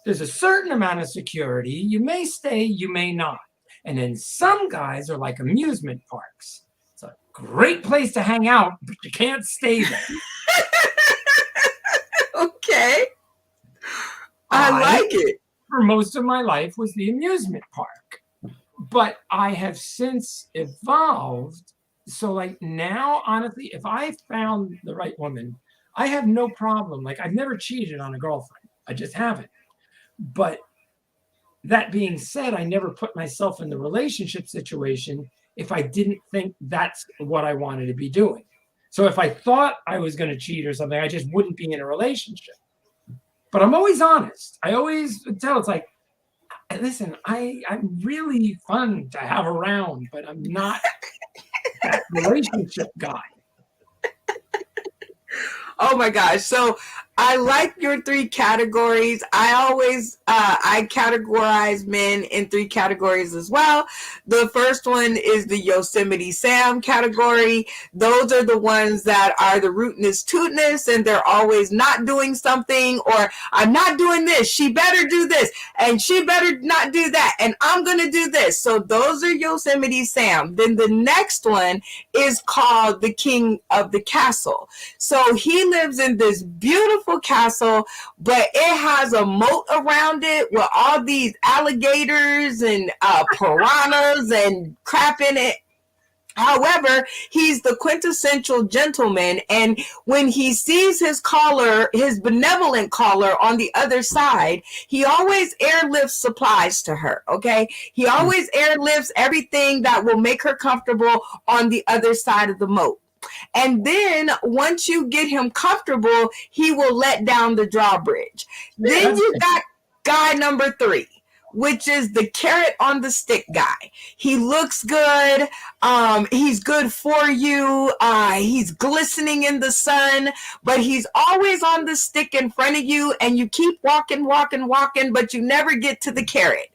There's a certain amount of security. You may stay, you may not. And then some guys are like amusement parks. It's a great place to hang out, but you can't stay there. Okay. I like it. For most of my life, was the amusement park. But I have since evolved. So like now, honestly, if I found the right woman, I have no problem. Like I've never cheated on a girlfriend. I just haven't. But that being said, I never put myself in the relationship situation if I didn't think that's what I wanted to be doing. So if I thought I was going to cheat or something, I just wouldn't be in a relationship. But I'm always honest. I always tell, it's like, listen, I'm really fun to have around, but I'm not that relationship guy. Oh my gosh. So I like your three categories. I always I categorize men in three categories as well. The first one is the Yosemite Sam category. Those are the ones that are the rootinest tootness, and they're always not doing something, or I'm not doing this, she better do this, and she better not do that, and I'm gonna do this. So those are Yosemite Sam. Then the next one is called the King of the Castle. So he lives in this beautiful castle, but it has a moat around it with all these alligators and piranhas and crap in it. However, he's the quintessential gentleman, and when he sees his caller, his benevolent caller on the other side, he always airlifts supplies to her, okay? He always airlifts everything that will make her comfortable on the other side of the moat. And then once you get him comfortable, he will let down the drawbridge. Then you got guy number 3, which is the carrot on the stick guy. He looks good. He's good for you. He's glistening in the sun, but he's always on the stick in front of you, and you keep walking, but you never get to the carrot.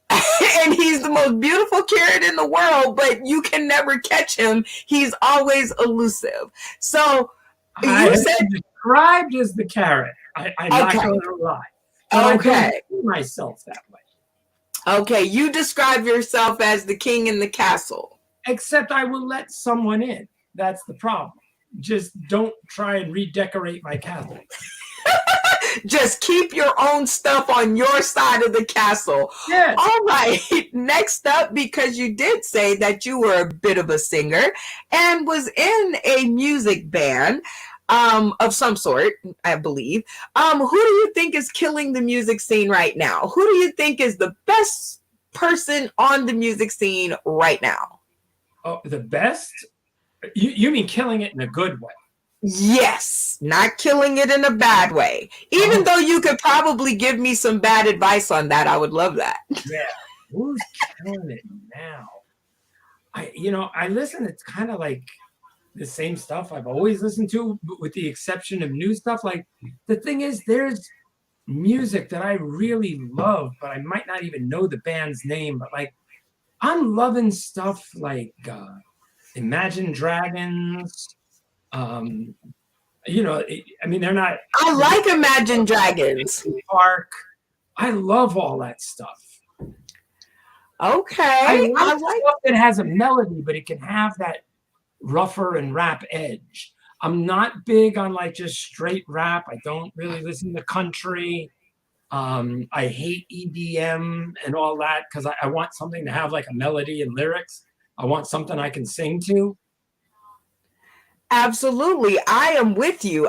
And he's the most beautiful carrot in the world, but you can never catch him. He's always elusive. So you said described as the carrot. I'm not going to lie. But okay. I don't see myself that way. Okay, you describe yourself as the king in the castle. Except I will let someone in. That's the problem. Just don't try and redecorate my castle. Just keep your own stuff on your side of the castle. Yes. All right. Next up, because you did say that you were a bit of a singer and was in a music band of some sort, I believe. Who do you think is killing the music scene right now? Who do you think is the best person on the music scene right now? Oh, the best? You mean killing it in a good way? Yes, not killing it in a bad way. Even though you could probably give me some bad advice on that, I would love that. Yeah, who's killing it now? I listen. It's kind of like the same stuff I've always listened to, with the exception of new stuff. Like the thing is, there's music that I really love, but I might not even know the band's name. But like, I'm loving stuff like Imagine Dragons. They're not. I like Imagine Dragons. Park. I love all that stuff. Okay. I like stuff that has a melody, but it can have that rougher and rap edge. I'm not big on like just straight rap. I don't really listen to country. I hate EDM and all that because I want something to have like a melody and lyrics. I want something I can sing to. Absolutely. I am with you.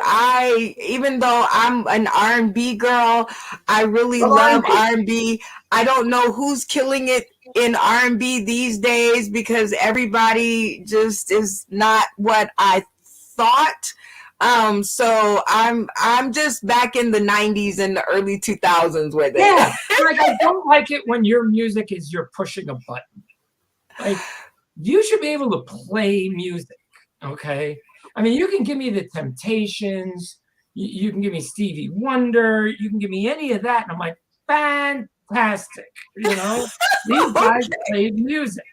Even though I'm an R&B girl, I really love R&B. I don't know who's killing it in R&B these days because everybody just is not what I thought. So I'm just back in the 90s and the early 2000s with it. Yeah. Like I don't like it when your music is you're pushing a button. Like you should be able to play music. Okay. I mean, you can give me the Temptations, you can give me Stevie Wonder, you can give me any of that, and I'm like, fantastic. These guys played music.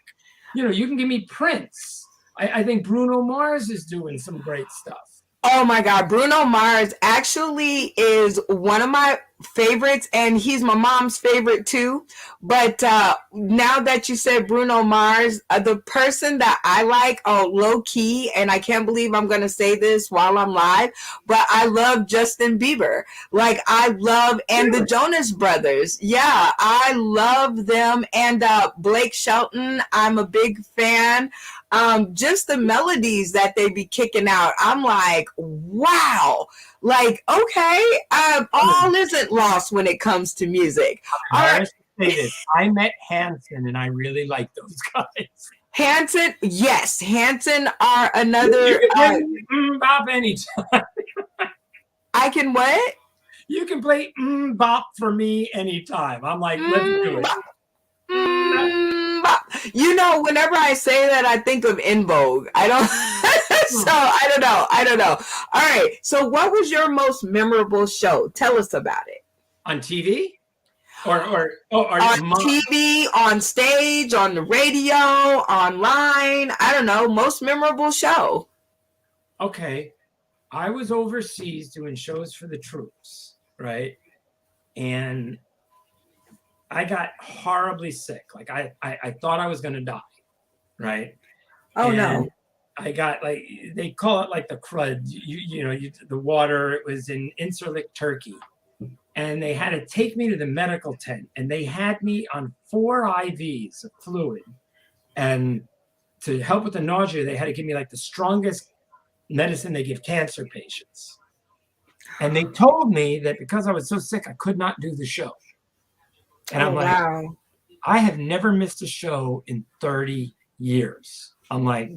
You can give me Prince. I think Bruno Mars is doing some great stuff. Oh my God, Bruno Mars actually is one of my favorites, and he's my mom's favorite too. But now that you said Bruno Mars, the person that I like, low key, and I can't believe I'm gonna say this while I'm live, but I love Justin Bieber. Like I love, and the Jonas Brothers. Yeah, I love them. And Blake Shelton, I'm a big fan. Just the melodies that they be kicking out, I'm like, wow. Like, okay, all isn't lost when it comes to music. All right. I met Hanson, and I really like those guys. Hanson, yes, Hanson are another. You can play bop anytime. I can what? You can play bop for me anytime. I'm like, let's do it. You know, whenever I say that, I think of In Vogue. I don't. So I don't know. All right. So, what was your most memorable show? Tell us about it. On TV, or on TV, on stage, on the radio, online. I don't know. Most memorable show. Okay, I was overseas doing shows for the troops, right? And I got horribly sick. Like I thought I was going to die, right? Oh, and no. I got like, they call it like the crud, the water. It was in Incirlik, Turkey. And they had to take me to the medical tent, and they had me on 4 IVs of fluid. And to help with the nausea, they had to give me like the strongest medicine they give cancer patients. And they told me that because I was so sick, I could not do the show. And I'm like, wow. I have never missed a show in 30 years. I'm like,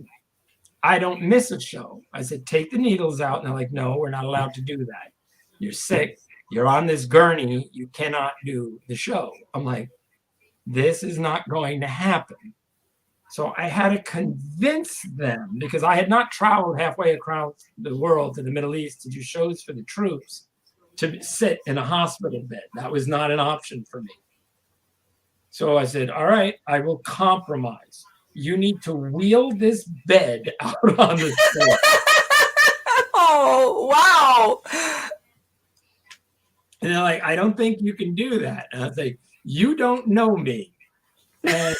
I don't miss a show. I said, take the needles out. And they're like, no, we're not allowed to do that. You're sick. You're on this gurney. You cannot do the show. I'm like, this is not going to happen. So I had to convince them, because I had not traveled halfway across the world to the Middle East to do shows for the troops, to sit in a hospital bed. That was not an option for me. So I said, all right, I will compromise. You need to wheel this bed out on the floor. Oh, wow. And they're like, I don't think you can do that. And I was like, you don't know me. And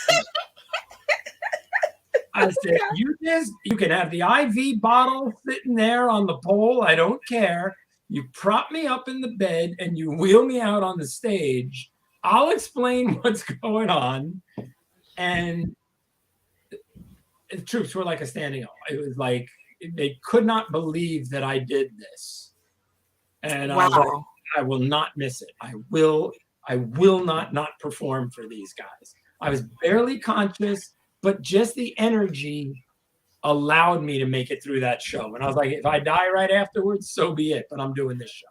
I said, you can have the IV bottle sitting there on the pole. I don't care. You prop me up in the bed and you wheel me out on the stage. I'll explain what's going on. And the troops were like a standing O. It was like, they could not believe that I did this. And wow. I was like, I will not miss it. I will not perform for these guys. I was barely conscious, but just the energy allowed me to make it through that show. And I was like, if I die right afterwards, so be it. But I'm doing this show.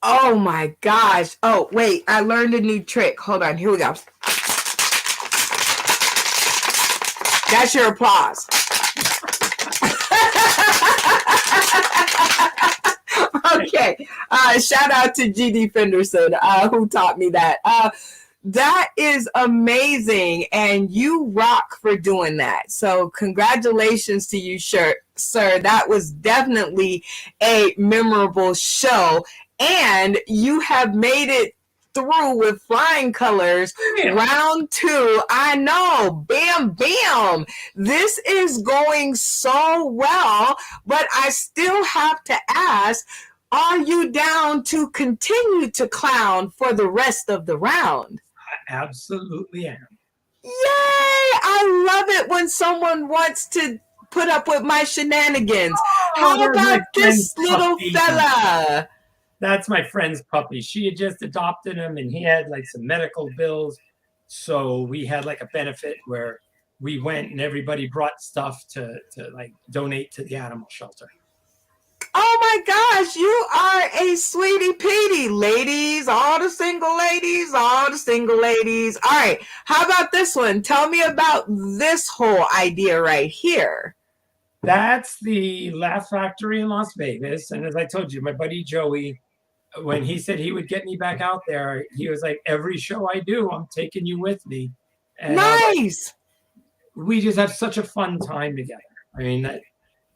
Oh my gosh. Oh, wait. I learned a new trick. Hold on. Here we go. That's your applause. Okay. Shout out to GD Fenderson, who taught me that. That is amazing, and you rock for doing that. So congratulations to you, sir. That was definitely a memorable show, and you have made it through with flying colors. Yeah. Round 2. I know. Bam, bam. This is going so well, but I still have to ask, are you down to continue to clown for the rest of the round? I absolutely am. Yay! I love it when someone wants to put up with my shenanigans. How about this little fella? That's my friend's puppy. She had just adopted him, and he had like some medical bills. So we had like a benefit where we went and everybody brought stuff to like donate to the animal shelter. Oh my gosh, you are a sweetie Petey. Ladies, all the single ladies. All right, how about this one? Tell me about this whole idea right here. That's the Laugh Factory in Las Vegas. And as I told you, my buddy Joey, when he said he would get me back out there, he was like, every show I do, I'm taking you with me. And nice. We just have such a fun time together. I mean,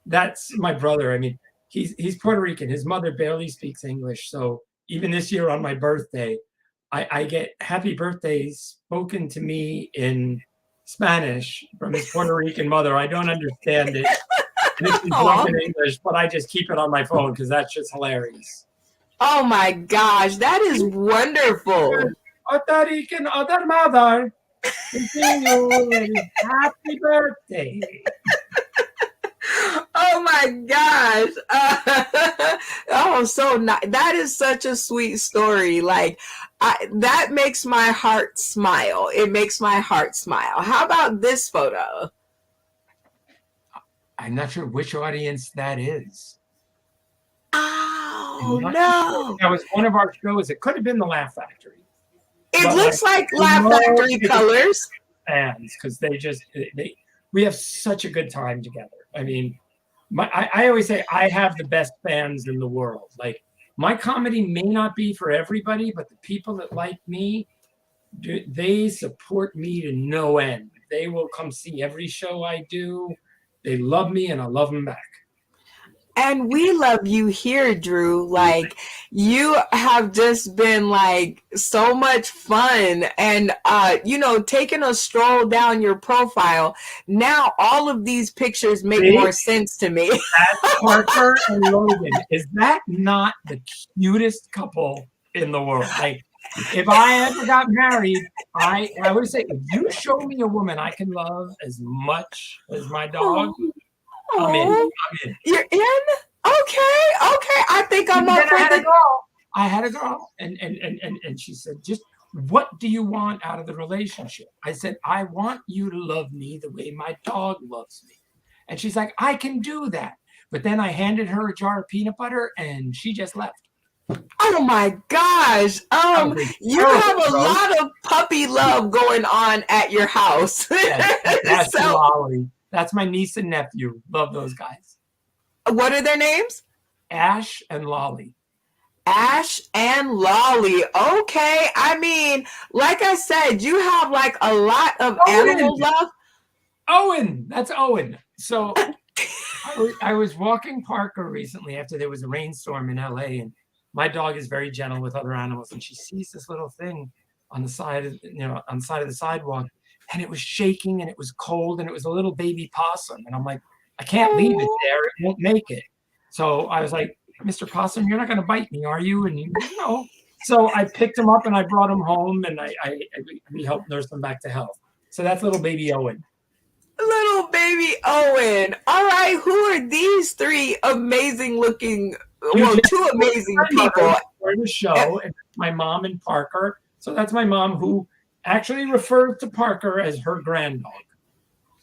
that's my brother. I mean, he's Puerto Rican. His mother barely speaks English. So even this year on my birthday, I get happy birthdays spoken to me in Spanish from his Puerto Rican mother. I don't understand it. And it's in broken English, but I just keep it on my phone because that's just hilarious. Oh my gosh, that is wonderful. Puerto Rican other mother, happy birthday. Oh my gosh. Oh, so that is such a sweet story. Like, that makes my heart smile. It makes my heart smile. How about this photo? I'm not sure which audience that is. Oh, no. Sure. That was one of our shows. It could have been the Laugh Factory. It looks like Laugh Factory colors. Fans, because we have such a good time together. I mean, I always say I have the best fans in the world. Like, my comedy may not be for everybody, but the people that like me, they support me to no end. They will come see every show I do. They love me, and I love them back. And we love you here, Drew. Like, you have just been like so much fun, and taking a stroll down your profile. Now all of these pictures make more sense to me. That's Parker and Logan. Is that not the cutest couple in the world? Like, if I ever got married, I would say, if you show me a woman I can love as much as my dog, I'm in. You're in? Okay. I think I'm up for the girl. I had a girl, and she said, "Just what do you want out of the relationship?" I said, "I want you to love me the way my dog loves me." And she's like, "I can do that." But then I handed her a jar of peanut butter, and she just left. Oh my gosh. You have a lot of puppy love going on at your house. That's Lolly. That's my niece and nephew. Love those guys. What are their names? Ash and Lolly. Ash and Lolly. Okay. I mean, like I said, you have like a lot of animal love. Owen. That's Owen. So I was walking Parker recently after there was a rainstorm in LA, and my dog is very gentle with other animals, and she sees this little thing on the side of the sidewalk, and it was shaking, and it was cold, and it was a little baby possum, and I'm like, I can't leave it there; it won't make it. So I was like, Mr. Possum, you're not going to bite me, are you? And no. So I picked him up and I brought him home, and we helped nurse him back to health. So that's little baby Owen. Little baby Owen. All right, who are these three amazing looking? Two amazing people for the show, and my mom and Parker. So that's my mom, who actually refers to Parker as her granddog.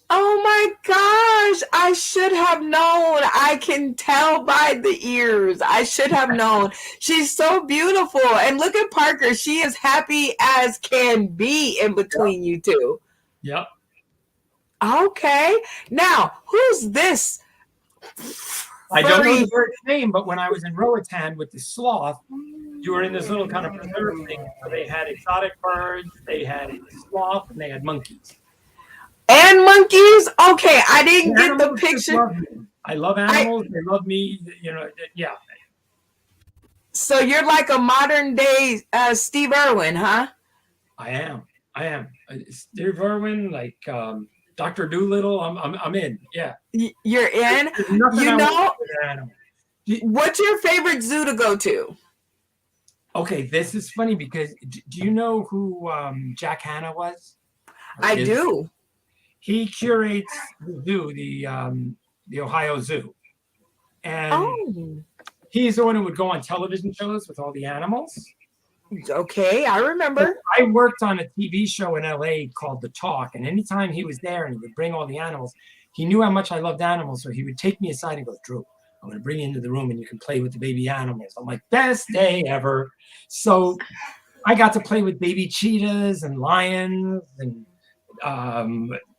Oh my gosh, I should have known. I can tell by the ears. I should have known. She's so beautiful. And look at Parker. She is happy as can be in between you two. Yep. Okay. Now, who's this? I don't know the bird's name, but when I was in Roatan with the sloth, you were in this little kind of preserve thing where they had exotic birds, they had sloth, and they had monkeys. And monkeys? Okay, I didn't get the picture. I love animals. They love me. Yeah. So you're like a modern day Steve Irwin, huh? I am. Steve Irwin, like Dr. Doolittle. I'm in. Yeah. You're in. What's your favorite zoo to go to? Okay, this is funny because do you know who Jack Hanna was? I do. He curates the zoo, the Ohio Zoo, and he's the one who would go on television shows with all the animals. Okay, I remember. I worked on a TV show in LA called The Talk, and anytime he was there and he would bring all the animals, he knew how much I loved animals, so he would take me aside and go, "Drew, I'm going to bring you into the room and you can play with the baby animals." I'm like, best day ever. So I got to play with baby cheetahs and lions and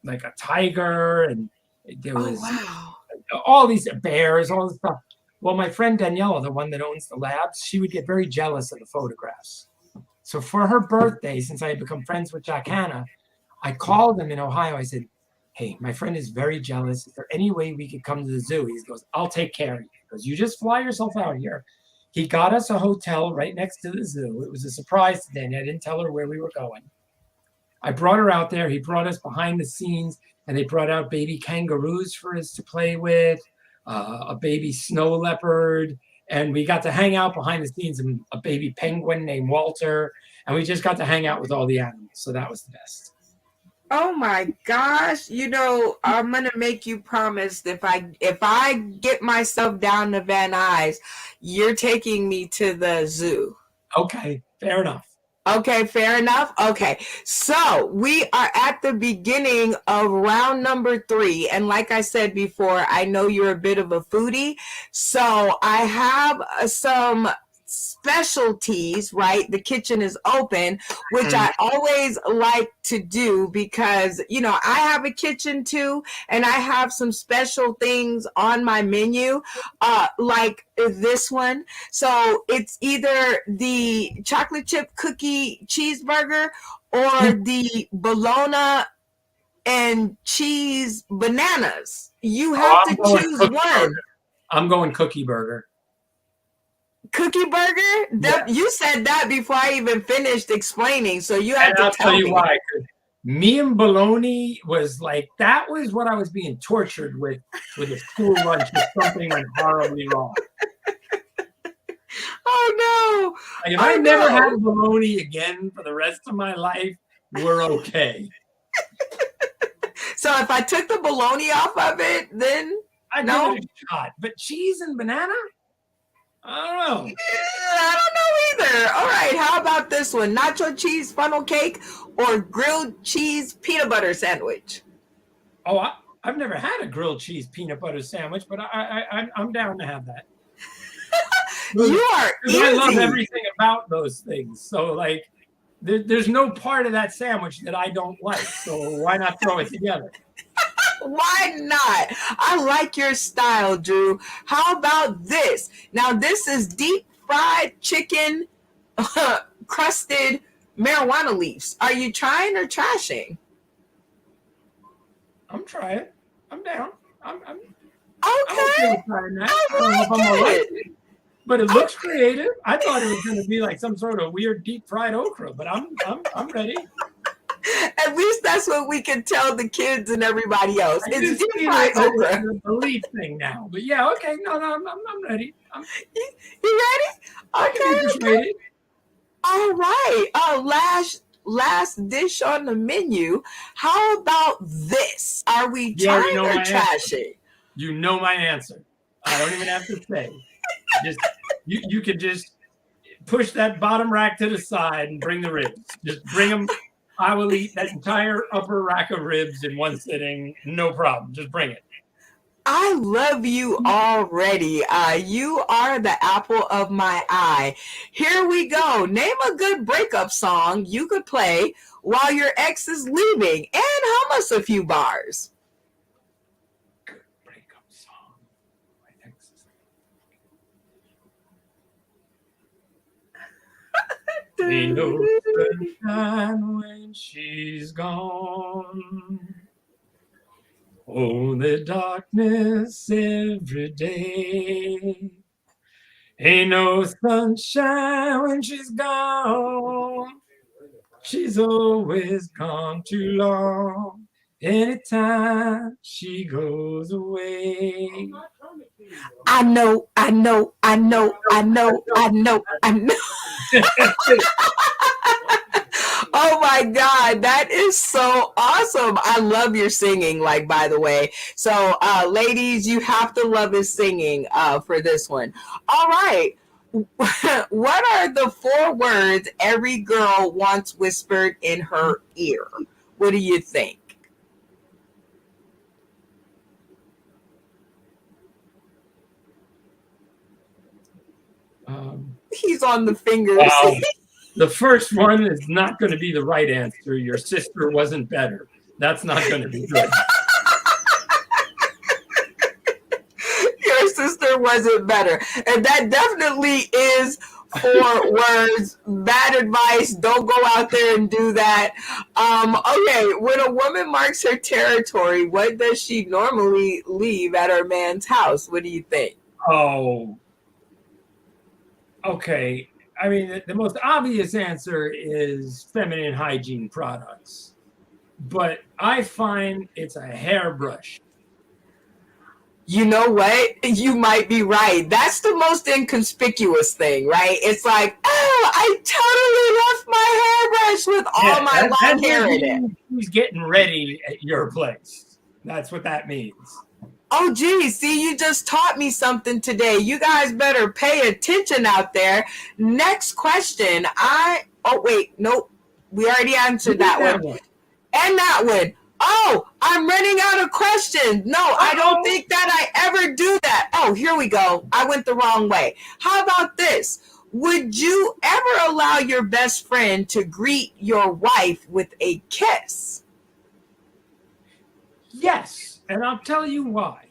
like a tiger, and there was all these bears, all this stuff. Well, my friend Daniela, the one that owns the labs, she would get very jealous of the photographs. So for her birthday, since I had become friends with Jack Hanna, I called him in Ohio. I said, "Hey, my friend is very jealous. Is there any way we could come to the zoo?" He goes, "I'll take care of you." He goes, "You just fly yourself out here." he got us a hotel right next to the zoo. It was a surprise to Danny. I didn't tell her where we were going. I brought her out there. He brought us behind the scenes, and they brought out baby kangaroos for us to play with, a baby snow leopard, and we got to hang out behind the scenes and a baby penguin named Walter, and we just got to hang out with all the animals. So that was the best. Oh my gosh. You know, I'm going to make you promise if I get myself down to Van Nuys, you're taking me to the zoo. Okay, fair enough. Okay, fair enough. Okay, so we are at the beginning of round number 3. And like I said before, I know you're a bit of a foodie. So I have some specialties, right? The kitchen is open, which I always like to do because, you know, I have a kitchen too, and I have some special things on my menu, like this one. So it's either the chocolate chip cookie cheeseburger or the bologna and cheese bananas. You have to choose one. Burger. I'm going cookie burger. Cookie burger? Yeah. You said that before I even finished explaining, so you have to tell me. I'll tell you why. Me and bologna was like, that was what I was being tortured with a school lunch if something went horribly wrong. Oh no! Like, if I never had bologna again for the rest of my life, we're okay. So if I took the bologna off of it, then I'd give it a shot. But cheese and banana? I don't know. I don't know either. All right, how about this one? Nacho cheese funnel cake or grilled cheese peanut butter sandwich? Oh, I've never had a grilled cheese peanut butter sandwich, but I'm down to have that. You are easy. I love everything about those things. So, like, there's no part of that sandwich that I don't like. So why not throw it together? Why not? I like your style, Drew. How about this? Now, this is deep fried chicken crusted marijuana leaves. Are you trying or trashing? I'm trying. I'm down. I'm okay. Trying that. I don't know if I'm all right, but it looks creative. I thought it was going to be like some sort of weird deep fried okra, but I'm ready. At least that's what we can tell the kids and everybody else. It's deep fried okra. It's a belief thing now, but yeah, okay. No, I'm ready. You ready? Okay. All right. Last dish on the menu. How about this? Are we trying or trashing? You know my answer. I don't even have to say. Just you could just push that bottom rack to the side and bring the ribs. Just bring them. I will eat that entire upper rack of ribs in one sitting. No problem. Just bring it. I love you already. You are the apple of my eye. Here we go. Name a good breakup song you could play while your ex is leaving and hum us a few bars. Good breakup song. My ex is leaving. Ain't no sunshine when she's gone. Only darkness every day. Ain't no sunshine when she's gone. She's always gone too long. Anytime she goes away. I know. Oh my God, that is so awesome. I love your singing, like, by the way. So, ladies, you have to love his singing for this one. All right. What are the 4 words every girl wants whispered in her ear? What do you think? He's on the fingers. The first one is not going to be the right answer. Your sister wasn't better. That's not going to be good. Your sister wasn't better. And that definitely is 4 words. Bad advice. Don't go out there and do that. Okay, when a woman marks her territory, what does she normally leave at her man's house? What do you think? Oh. Okay. I mean, the most obvious answer is feminine hygiene products. But I find it's a hairbrush. You know what? You might be right. That's the most inconspicuous thing, right? It's like, oh, I totally left my hairbrush with all my long hair in it. Who's getting ready at your place? That's what that means. Oh, geez. See, you just taught me something today. You guys better pay attention out there. Next question. Oh, wait. Nope. We already answered that one. And that one. Oh, I'm running out of questions. No, I don't think that I ever do that. Oh, here we go. I went the wrong way. How about this? Would you ever allow your best friend to greet your wife with a kiss? Yes, and I'll tell you why.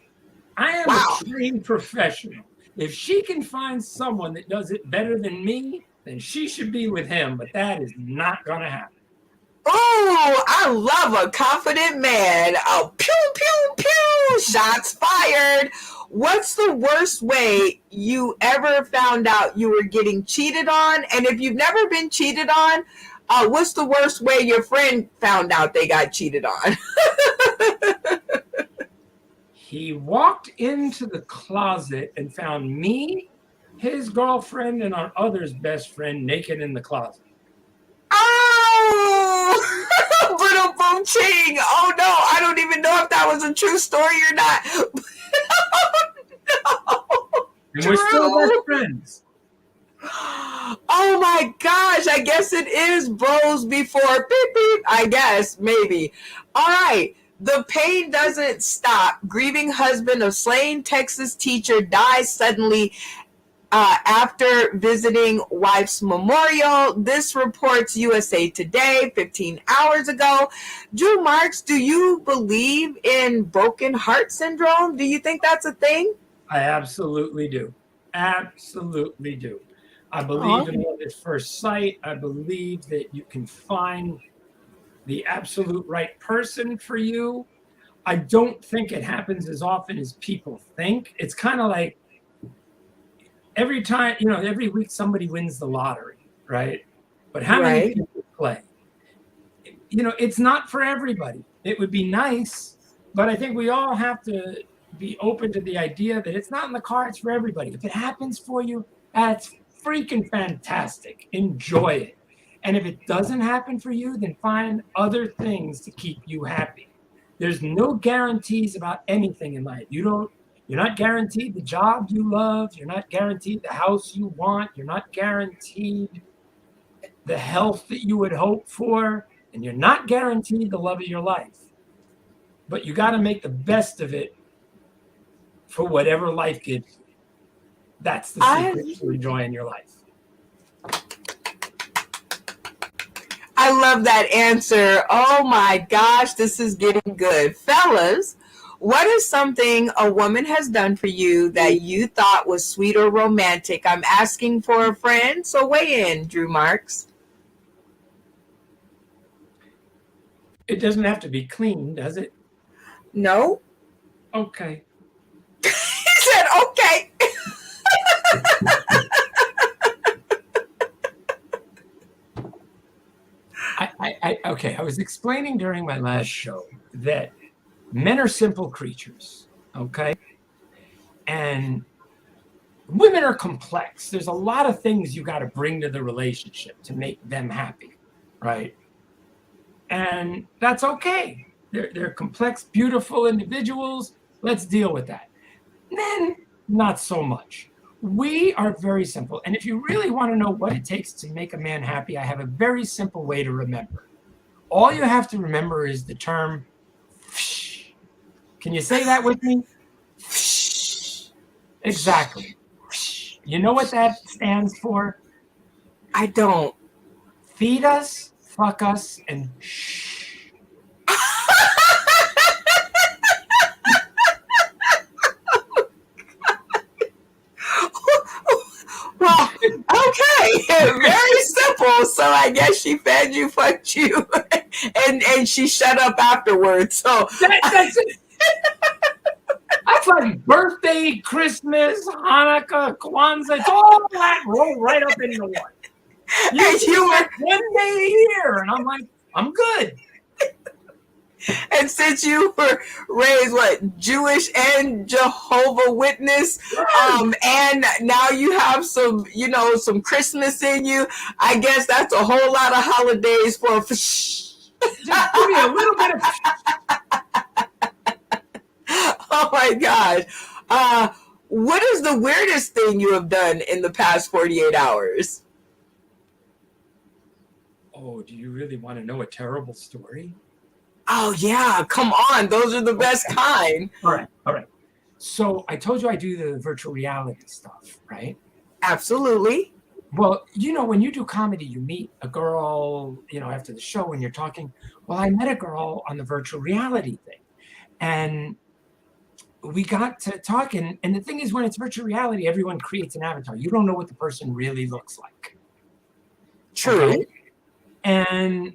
I am a trained professional. If she can find someone that does it better than me, then she should be with him, but that is not going to happen. Oh, I love a confident man. Oh, pew, pew, pew. Shots fired. What's the worst way you ever found out you were getting cheated on? And if you've never been cheated on, what's the worst way your friend found out they got cheated on? He walked into the closet and found me, his girlfriend, and our other's best friend naked in the closet. Oh, boom, ching. Oh no, I don't even know if that was a true story or not. Oh, no. And we're still best friends. Oh my gosh, I guess it is bros before beep beep. I guess, maybe. All right. The pain doesn't stop. Grieving husband of slain Texas teacher dies suddenly after visiting wife's memorial. This reports USA Today 15 hours ago. Drew Marks, do you believe in broken heart syndrome? Do you think that's a thing? I absolutely do. Absolutely do. I believe in love at first sight. I believe that you can find the absolute right person for you. I don't think it happens as often as people think. It's kind of like every time, every week somebody wins the lottery, right? But how many people play? It's not for everybody. It would be nice, but I think we all have to be open to the idea that it's not in the cards for everybody. If it happens for you, that's freaking fantastic. Enjoy it. And if it doesn't happen for you, then find other things to keep you happy. There's no guarantees about anything in life. You're not guaranteed the job you love. You're not guaranteed the house you want. You're not guaranteed the health that you would hope for. And you're not guaranteed the love of your life. But you got to make the best of it for whatever life gives you. That's the secret to enjoying your life. I love that answer. Oh my gosh, this is getting good. Fellas, what is something a woman has done for you that you thought was sweet or romantic? I'm asking for a friend, so weigh in, Drew Marks. It doesn't have to be clean, does it? No. Okay. He said, okay. I was explaining during my last show that men are simple creatures, okay? And women are complex. There's a lot of things you got to bring to the relationship to make them happy, right? And that's okay. They're complex, beautiful individuals. Let's deal with that. Men, not so much. We are very simple. And if you really want to know what it takes to make a man happy, I have a very simple way to remember. All you have to remember is the term "fsh." Can you say that with me? Fsh. Exactly. Fsh. You know what that stands for? I don't. Feed us, fuck us, and shh. Well, okay, very simple. So I guess she fed you, fucked you, and she shut up afterwards. So that's it. That's like birthday, Christmas, Hanukkah, Kwanzaa. It's all that rolled right up into one. And you were, one day a year, and I'm like, I'm good. and since you were raised what, Jewish and Jehovah Witness, and now you have some, you know, some Christmas in you, I guess that's a whole lot of holidays for. Just give me a little bit of. Oh my gosh. What is the weirdest thing you have done in the past 48 hours? Oh, do you really want to know a terrible story? Oh yeah, come on. Those are the best kind. All right. So I told you I do the virtual reality stuff, right? Absolutely. Well, you know, when you do comedy, you meet a girl, you know, after the show and you're talking. Well, I met a girl on the virtual reality thing. And we got to talking. And the thing is, when it's virtual reality, everyone creates an avatar. You don't know what the person really looks like. True. Okay? And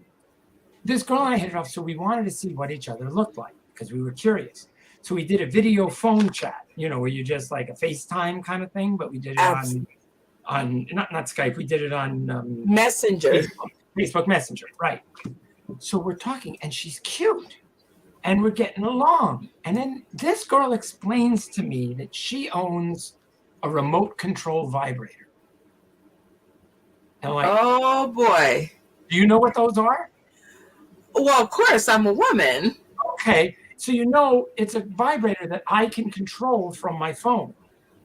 this girl and I hit it off, so we wanted to see what each other looked like because we were curious. So we did a video phone chat, you know, where you just like a FaceTime kind of thing, but we did it on not Skype, we did it on Messenger. Facebook Messenger, right? So we're talking, and she's cute, and we're getting along. And then this girl explains to me that she owns a remote control vibrator. And I'm like, Oh boy. do you know what those are? Well, of course, I'm a woman. Okay, so you know it's a vibrator that I can control from my phone.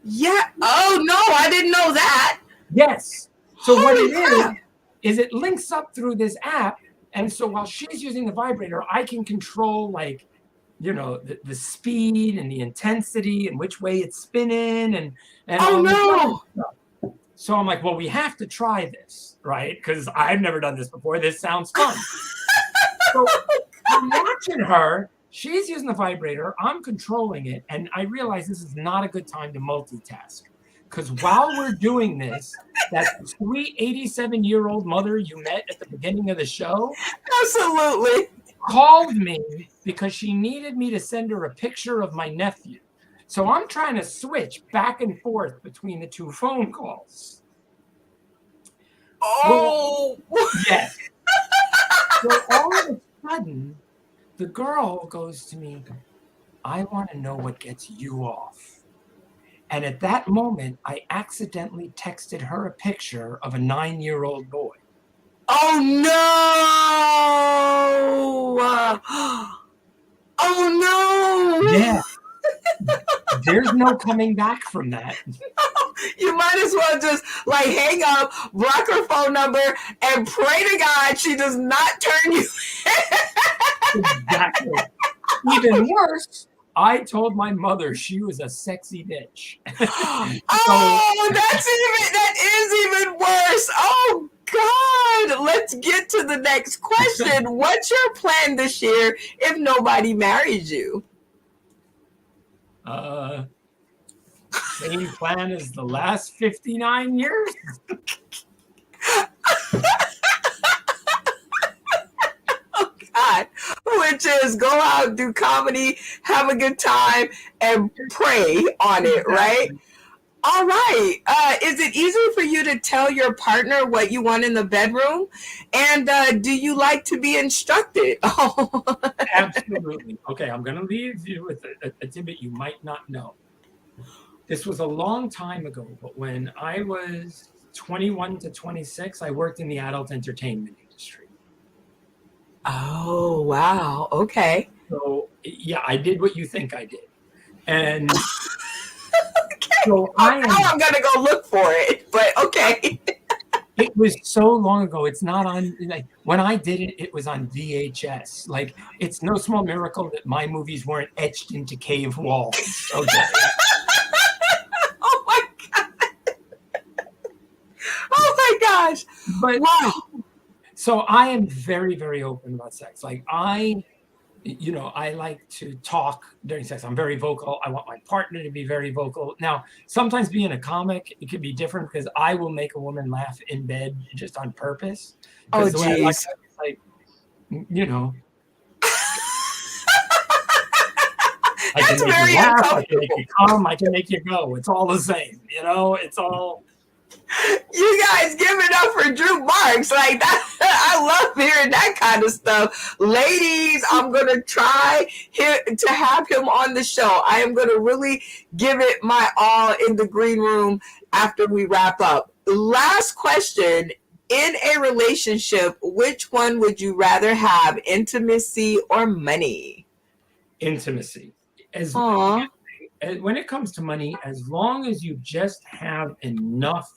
Yeah. Oh no, I didn't know that. Yes. So what Holy it crap. is it links up through this app, and so while she's using the vibrator, I can control, like, you know, the speed and the intensity and which way it's spinning and Oh no. So I'm like, well, we have to try this, right? Because I've never done this before. This sounds fun. So I'm watching her. She's using the vibrator. I'm controlling it. And I realize this is not a good time to multitask. Because while we're doing this, that sweet 87-year-old mother you met at the beginning of the show Absolutely. called me because she needed me to send her a picture of my nephew. So I'm trying to switch back and forth between the two phone calls. Oh. Yes. So all of a sudden, the girl goes to me, I want to know what gets you off. And at that moment, I accidentally texted her a picture of a 9-year-old boy. Oh no. Oh no. Yeah. There's no coming back from that. You might as well just like hang up, block her phone number, and pray to God she does not turn you. Exactly. Even worse, I told my mother she was a sexy bitch. Oh, that is even worse. Oh God. Let's get to the next question. What's your plan this year if nobody marries you? Same plan as the last 59 years. God, which is go out, do comedy, have a good time, and pray on it, right? All right. Is it easy for you to tell your partner what you want in the bedroom? And do you like to be instructed? Absolutely. Okay, I'm going to leave you with a tidbit you might not know. This was a long time ago, but when I was 21 to 26, I worked in the adult entertainment industry. Oh, wow. Okay. So, yeah, I did what you think I did. And Okay. so I'm going to go look for it, but okay. It was so long ago. It's not on, like, when I did it, it was on VHS. Like, it's no small miracle that my movies weren't etched into cave walls. Okay. Oh my God. Oh my gosh. But wow. So I am very, very open about sex. Like I like to talk during sex. I'm very vocal. I want my partner to be very vocal. Now, sometimes being a comic, it can be different because I will make a woman laugh in bed just on purpose. Oh, geez. Like, you know. I can That's make very you laugh, I can uncomfortable. make you come, I can make you go. It's all the same, you know. It's all. You guys give it up for Drew Marks. Like that, I love hearing that kind of stuff. Ladies, I'm going to try to have him on the show. I am going to really give it my all in the green room after we wrap up. Last question. In a relationship, which one would you rather have, intimacy or money? Intimacy. Aw. When it comes to money, as long as you just have enough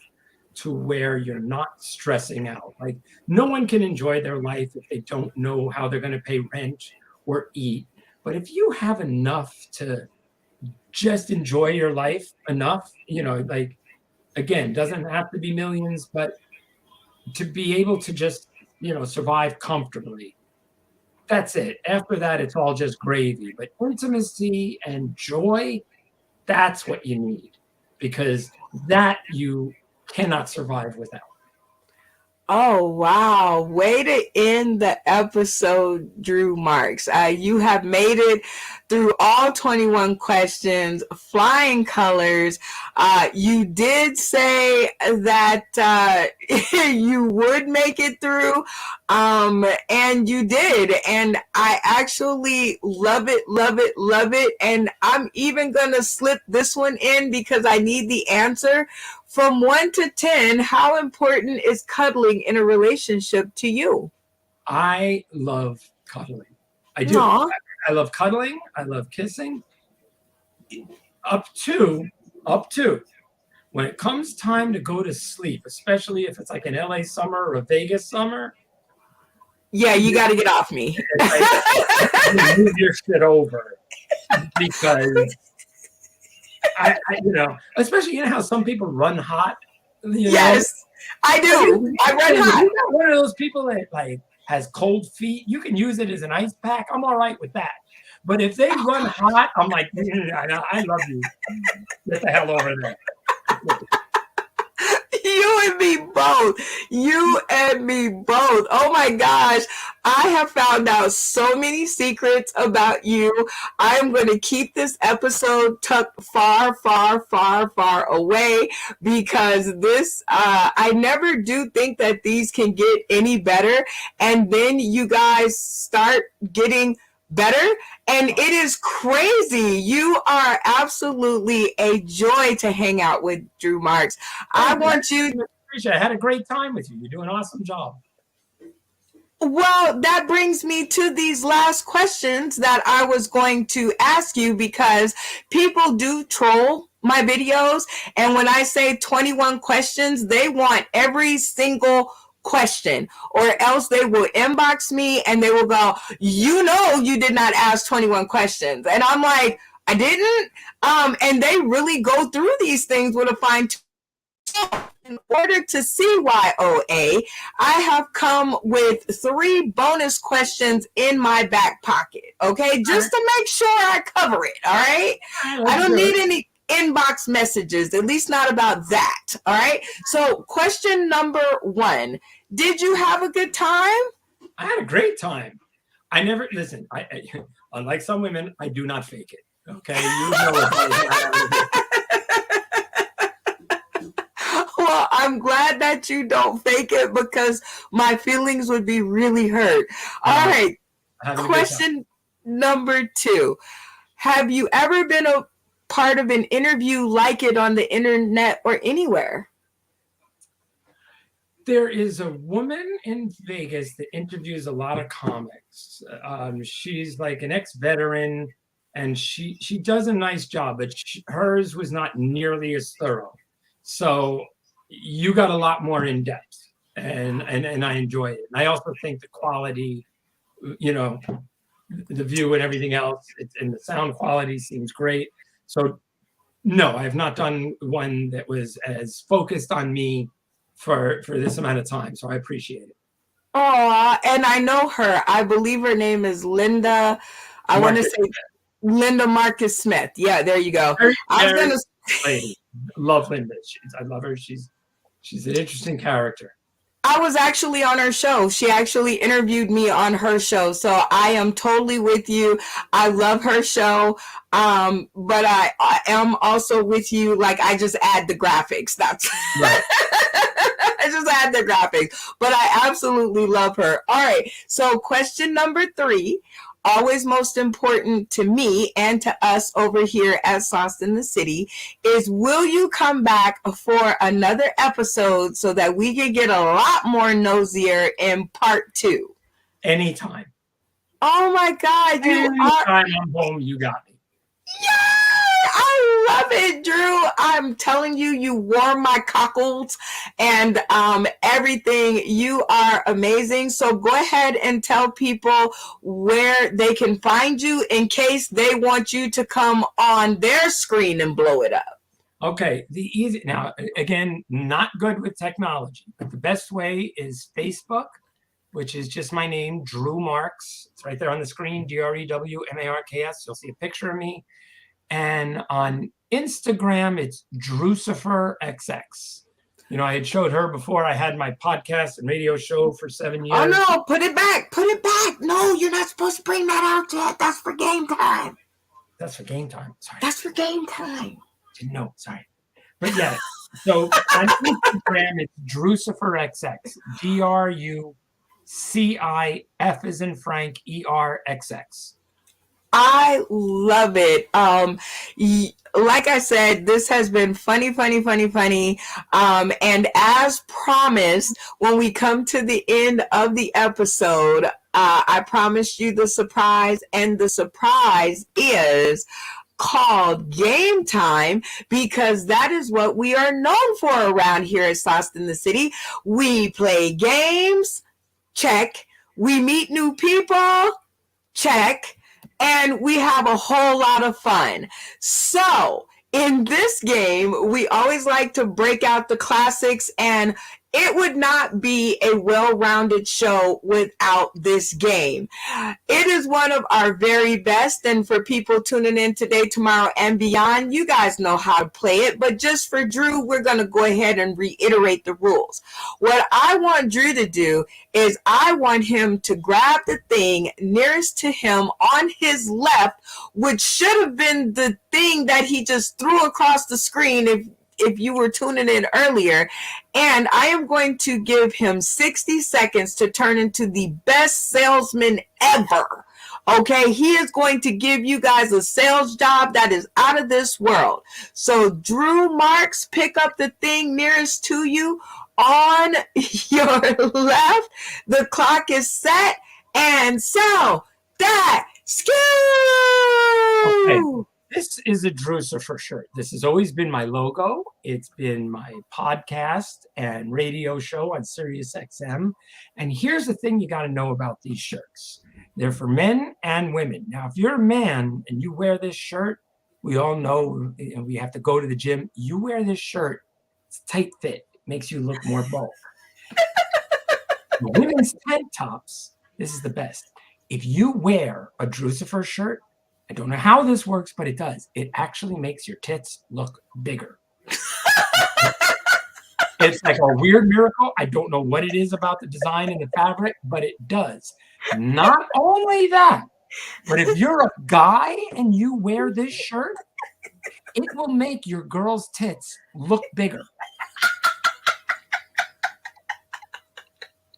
to where you're not stressing out. Like, no one can enjoy their life if they don't know how they're going to pay rent or eat. But if you have enough to just enjoy your life enough, you know, like, again, doesn't have to be millions, but to be able to just, you know, survive comfortably. That's it. After that, it's all just gravy. But intimacy and joy, that's what you need, because that you cannot survive without. Oh, wow. Way to end the episode, Drew Marks. You have made it through all 21 questions, flying colors. You did say that you would make it through, and you did. And I actually love it, love it, love it. And I'm even going to slip this one in because I need the answer. From 1 to 10, how important is cuddling in a relationship to you? I love cuddling. I do. Aw. I love cuddling. I love kissing. Up to, when it comes time to go to sleep, especially if it's like an LA summer or a Vegas summer, Yeah, you got to get off me. you move your shit over, because I, you know, especially, you know how some people run hot. You Yes, I do. I run hot. You're not one of those people that like has cold feet. You can use it as an ice pack. I'm all right with that. But if they run hot, I'm like, I love you. Get the hell over there. You and me both. You and me both. Oh my gosh. I have found out so many secrets about you. I'm going to keep this episode tucked far, far, far, far away, because this, I never do think that these can get any better. And then you guys start getting better, and it is crazy. You are absolutely a joy to hang out with, Drew Marks. I want you. I had a great time with you. You do an awesome job. Well, that brings me to these last questions that I was going to ask you, because people do troll my videos. And when I say 21 questions, they want every single question, or else they will inbox me and they will go, you know, you did not ask 21 questions. And I'm like, I didn't. And they really go through these things with a fine tooth. In order to see YOA, I have come with 3 bonus questions in my back pocket. Okay, just to make sure I cover it. All right, I don't need any inbox messages, at least not about that. All right, so question number 1: did you have a good time? I had a great time. I never listen. I unlike some women, I do not fake it. Okay, you know it. Well, I'm glad that you don't fake it, because my feelings would be really hurt. All right. Question number 2. Have you ever been a part of an interview like it on the internet or anywhere? There is a woman in Vegas that interviews a lot of comics. She's like an ex-veteran, and she does a nice job, but hers was not nearly as thorough. So you got a lot more in depth, and I enjoy it. And I also think the quality, you know, the view and everything else, and the sound quality seems great. So no, I have not done one that was as focused on me for this amount of time. So I appreciate it. Oh, and I know her. I believe her name is Linda. I want to say Linda Marcus Smith. Yeah, there you go. I was gonna lady. Love Linda. I love her. She's an interesting character. I was actually on her show. She actually interviewed me on her show. So I am totally with you. I love her show. But I am also with you. Like, I just add the graphics. That's Right. I just add the graphics. But I absolutely love her. All right. So question number 3. Always most important to me and to us over here at Sauce in the City is, will you come back for another episode so that we can get a lot more nosier in part 2? Anytime. Oh my God, you are. Anytime I'm home, you got me. Yeah, I love it, Drew. I'm telling you, you warm my cockles and everything. You are amazing. So go ahead and tell people where they can find you in case they want you to come on their screen and blow it up. Okay, now again, not good with technology, but the best way is Facebook, which is just my name, Drew Marks. It's right there on the screen, DrewMarks. You'll see a picture of me. And on Instagram, it's DrewciferXX. You know, I had showed her before. I had my podcast and radio show for 7 years. Oh no, put it back. Put it back. No, you're not supposed to bring that out yet. That's for game time. That's for game time. Sorry. That's for game time. Didn't know. Sorry. But yeah, so on Instagram, it's DrewciferXX. DRUCIF as in Frank, ERXX. I love it. Like I said, this has been funny. And as promised, when we come to the end of the episode, I promised you the surprise, and the surprise is called Game Time, because that is what we are known for around here at Sauce in the City. We play games, check. We meet new people, check. And we have a whole lot of fun. So in this game, we always like to break out the classics, and it would not be a well-rounded show without this game. It is one of our very best, and for people tuning in today, tomorrow, and beyond, you guys know how to play it, but just for Drew, we're going to go ahead and reiterate the rules. What I want Drew to do is I want him to grab the thing nearest to him on his left, which should have been the thing that he just threw across the screen if you were tuning in earlier. And I am going to give him 60 seconds to turn into the best salesman ever. Okay, he is going to give you guys a sales job that is out of this world. So Drew Marks, pick up the thing nearest to you on your left. The clock is set, and sell that skill. Okay. This is a Drewcifer shirt. This has always been my logo. It's been my podcast and radio show on Sirius XM. And here's the thing you got to know about these shirts. They're for men and women. Now, if you're a man and you wear this shirt, we all know we have to go to the gym. You wear this shirt, it's tight fit. It makes you look more bulk. The women's tank tops, this is the best. If you wear a Drewcifer shirt, I don't know how this works, but it does. It actually makes your tits look bigger. It's like a weird miracle. I don't know what it is about the design and the fabric, but it does. Not only that, but if you're a guy and you wear this shirt, it will make your girl's tits look bigger.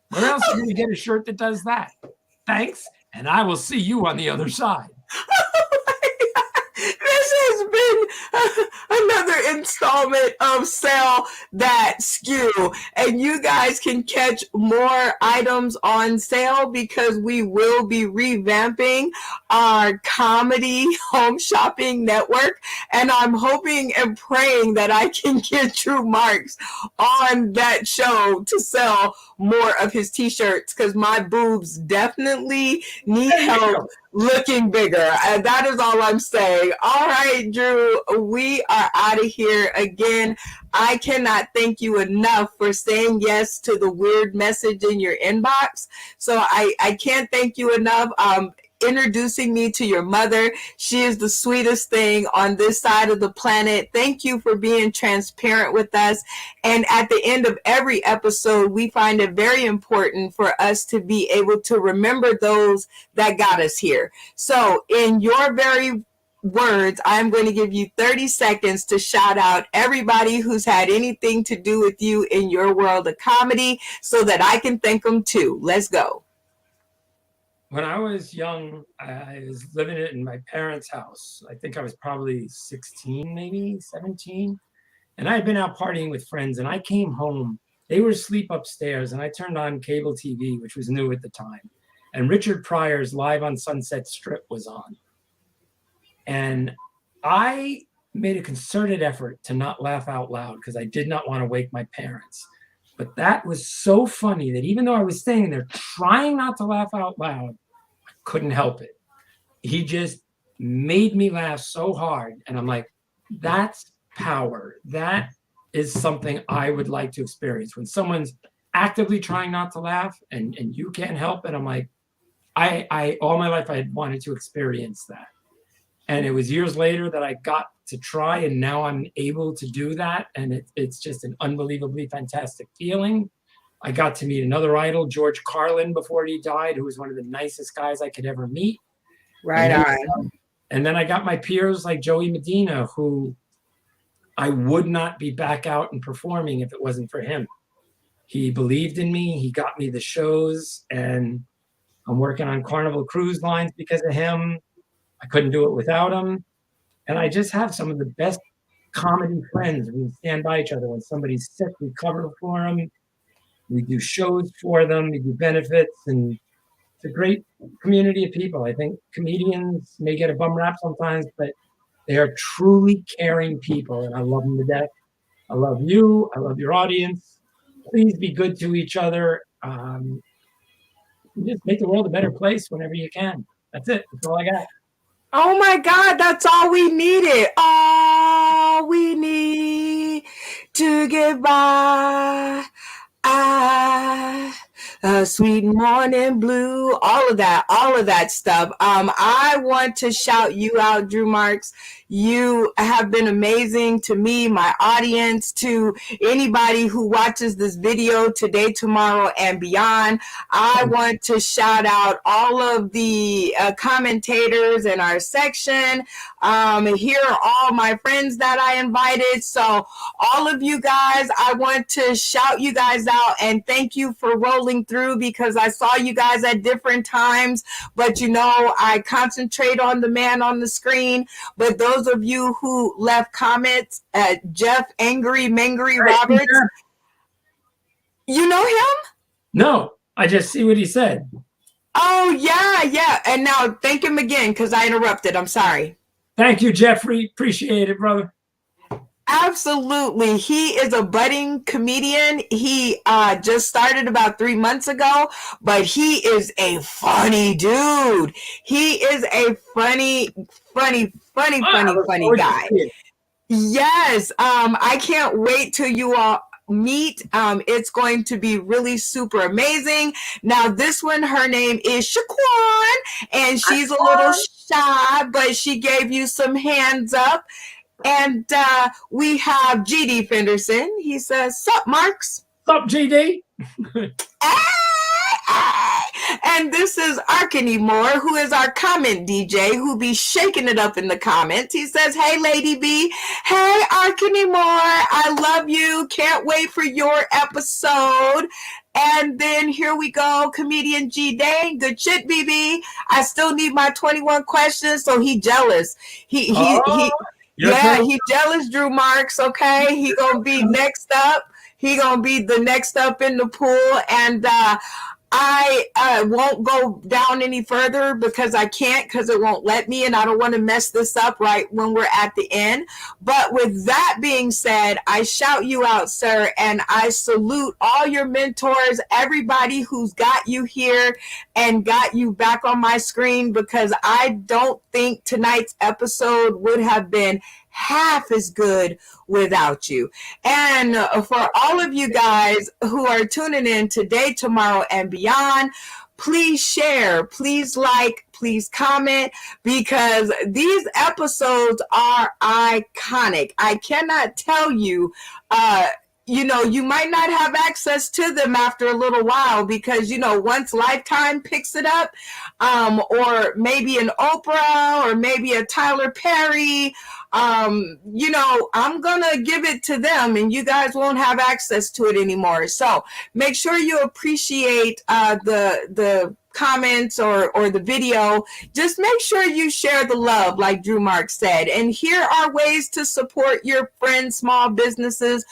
Where else are you going to get a shirt that does that? Thanks, and I will see you on the other side. This has been another installment of Sell That SKU, and you guys can catch more items on sale because we will be revamping our comedy home shopping network, and I'm hoping and praying that I can get Drew Marks on that show to sell more of his t-shirts, because my boobs definitely need help looking bigger. That is all I'm saying. All right, Drew, we are out of here. Again, I cannot thank you enough for saying yes to the weird message in your inbox. So I can't thank you enough. introducing me to your mother. She is the sweetest thing on this side of the planet. Thank you for being transparent with us. And at the end of every episode, we find it very important for us to be able to remember those that got us here. So in your very words, I'm going to give you 30 seconds to shout out everybody who's had anything to do with you in your world of comedy so that I can thank them too. Let's go. When I was young, I was living in my parents' house. I think I was probably 16, maybe 17. And I had been out partying with friends, and I came home. They were asleep upstairs, and I turned on cable TV, which was new at the time. And Richard Pryor's Live on Sunset Strip was on. And I made a concerted effort to not laugh out loud because I did not want to wake my parents. But that was so funny that even though I was staying there trying not to laugh out loud, I couldn't help it. He just made me laugh so hard. And I'm like, that's power. That is something I would like to experience. When someone's actively trying not to laugh and you can't help it, I'm like, I all my life I had wanted to experience that. And it was years later that I got to try, and now I'm able to do that. And it's just an unbelievably fantastic feeling. I got to meet another idol, George Carlin, before he died, who was one of the nicest guys I could ever meet. Right on. And then I got my peers like Joey Medina, who I would not be back out and performing if it wasn't for him. He believed in me. He got me the shows, and I'm working on Carnival Cruise Lines because of him. I couldn't do it without him. And I just have some of the best comedy friends. We stand by each other. When somebody's sick, we cover for them. We do shows for them. We do benefits. And it's a great community of people. I think comedians may get a bum rap sometimes, but they are truly caring people. And I love them to death. I love you. I love your audience. Please be good to each other. Just make the world a better place whenever you can. That's it. That's all I got. Oh my God, that's all we needed. All we need to get by. A sweet morning blue, all of that stuff. I want to shout you out, Drew Marks. You have been amazing to me, my audience, to anybody who watches this video today, tomorrow, and beyond. I want to shout out all of the commentators in our section. Here are all my friends that I invited. So all of you guys, I want to shout you guys out and thank you for rolling through, because I saw you guys at different times, but you know, I concentrate on the man on the screen. But those of you who left comments at Jeff Angry Mangry Roberts, you know him? No, I just see what he said. Oh, yeah. And now thank him again because I interrupted. I'm sorry. Thank you, Jeffrey. Appreciate it, brother. Absolutely. He is a budding comedian. He just started about 3 months ago, but he is a funny dude. He is a funny guy. Yes. I can't wait till you all meet. It's going to be really super amazing. Now, this one, her name is Shaquan, and she's a little shy, but she gave you some hands up. And we have GD Fenderson. He says, "Sup, Marks?" Sup, GD? And this is Arkany Moore, who is our comment DJ, who be shaking it up in the comments. He says, "Hey, Lady B. Hey, Arkany Moore. I love you. Can't wait for your episode." And then here we go, comedian G Dang. Good shit, BB. I still need my 21 questions, so he jealous. He jealous, Drew Marks, okay? He gonna be next up. He gonna be the next up in the pool. And I won't go down any further because I can't, because it won't let me, and I don't want to mess this up right when we're at the end. But with that being said, I shout you out, sir, and I salute all your mentors, everybody who's got you here and got you back on my screen, because I don't think tonight's episode would have been half as good without you. And for all of you guys who are tuning in today, tomorrow, and beyond, please share, please like, please comment, because these episodes are iconic. I cannot tell you, you might not have access to them after a little while because, once Lifetime picks it up, or maybe an Oprah or maybe a Tyler Perry, I'm going to give it to them and you guys won't have access to it anymore. So make sure you appreciate the comments or the video. Just make sure you share the love, like Drew Marks said. And here are ways to support your friends' small businesses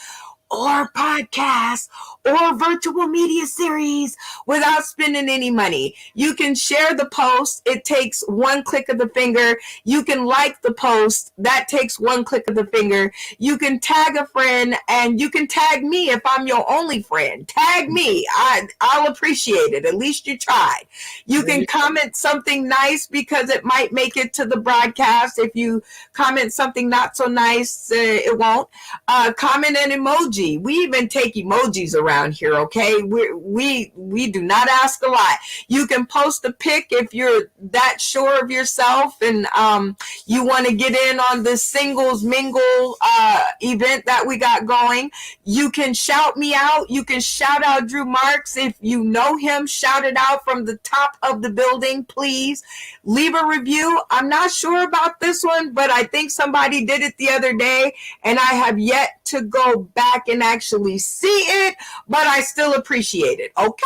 or podcasts or virtual media series without spending any money. You can share the post. It takes one click of the finger. You can like the post. That takes one click of the finger. You can tag a friend, and you can tag me if I'm your only friend. Tag me. I'll appreciate it. At least you tried. You can comment something nice because it might make it to the broadcast. If you comment something not so nice, it won't. Comment an emoji. We even take emojis around here, okay? We do not ask a lot. You can post a pic if you're that sure of yourself and you want to get in on this singles mingle event that we got going. You can shout me out. You can shout out Drew Marks. If you know him, shout it out from the top of the building, please. Leave a review. I'm not sure about this one, but I think somebody did it the other day, and I have yet to go back and actually see it, but I still appreciate it. Okay.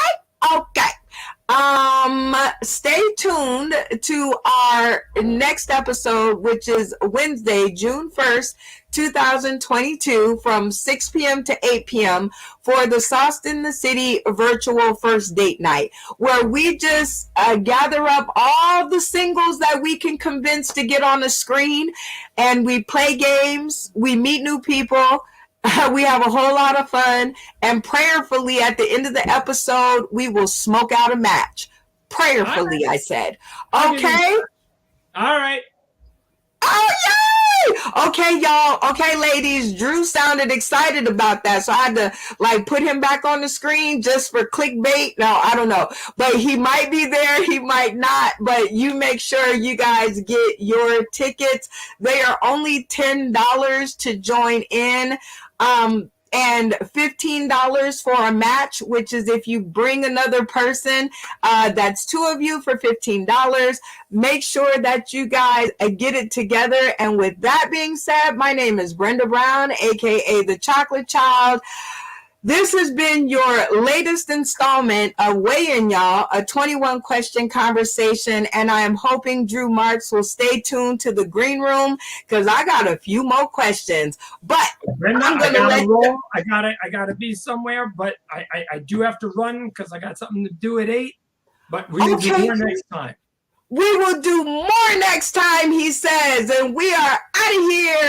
Stay tuned to our next episode, which is Wednesday, June 1st, 2022 from 6 p.m. to 8 p.m. for the Sauced in the City virtual first date night, where we just gather up all the singles that we can convince to get on the screen, and we play games, we meet new people, we have a whole lot of fun, and prayerfully at the end of the episode, we will smoke out a match. Prayerfully, right. I said. Okay? All right. Oh, yay! Okay, y'all. Okay, ladies. Drew sounded excited about that, so I had to put him back on the screen just for clickbait. No, I don't know, but he might be there. He might not. But you make sure you guys get your tickets. They are only $10 to join in. And $15 for a match, which is if you bring another person, that's two of you for $15. Make sure that you guys get it together. And with that being said, my name is Brenda Brown, aka the Chocolate Child. This has been your latest installment of Weigh In, y'all, a 21-question conversation, and I am hoping Drew Marks will stay tuned to the green room because I got a few more questions. But Brenda, I'm gonna let roll. I gotta be somewhere, but I do have to run because I got something to do at 8. But we will do more next time. We will do more next time, he says, and we are out of here.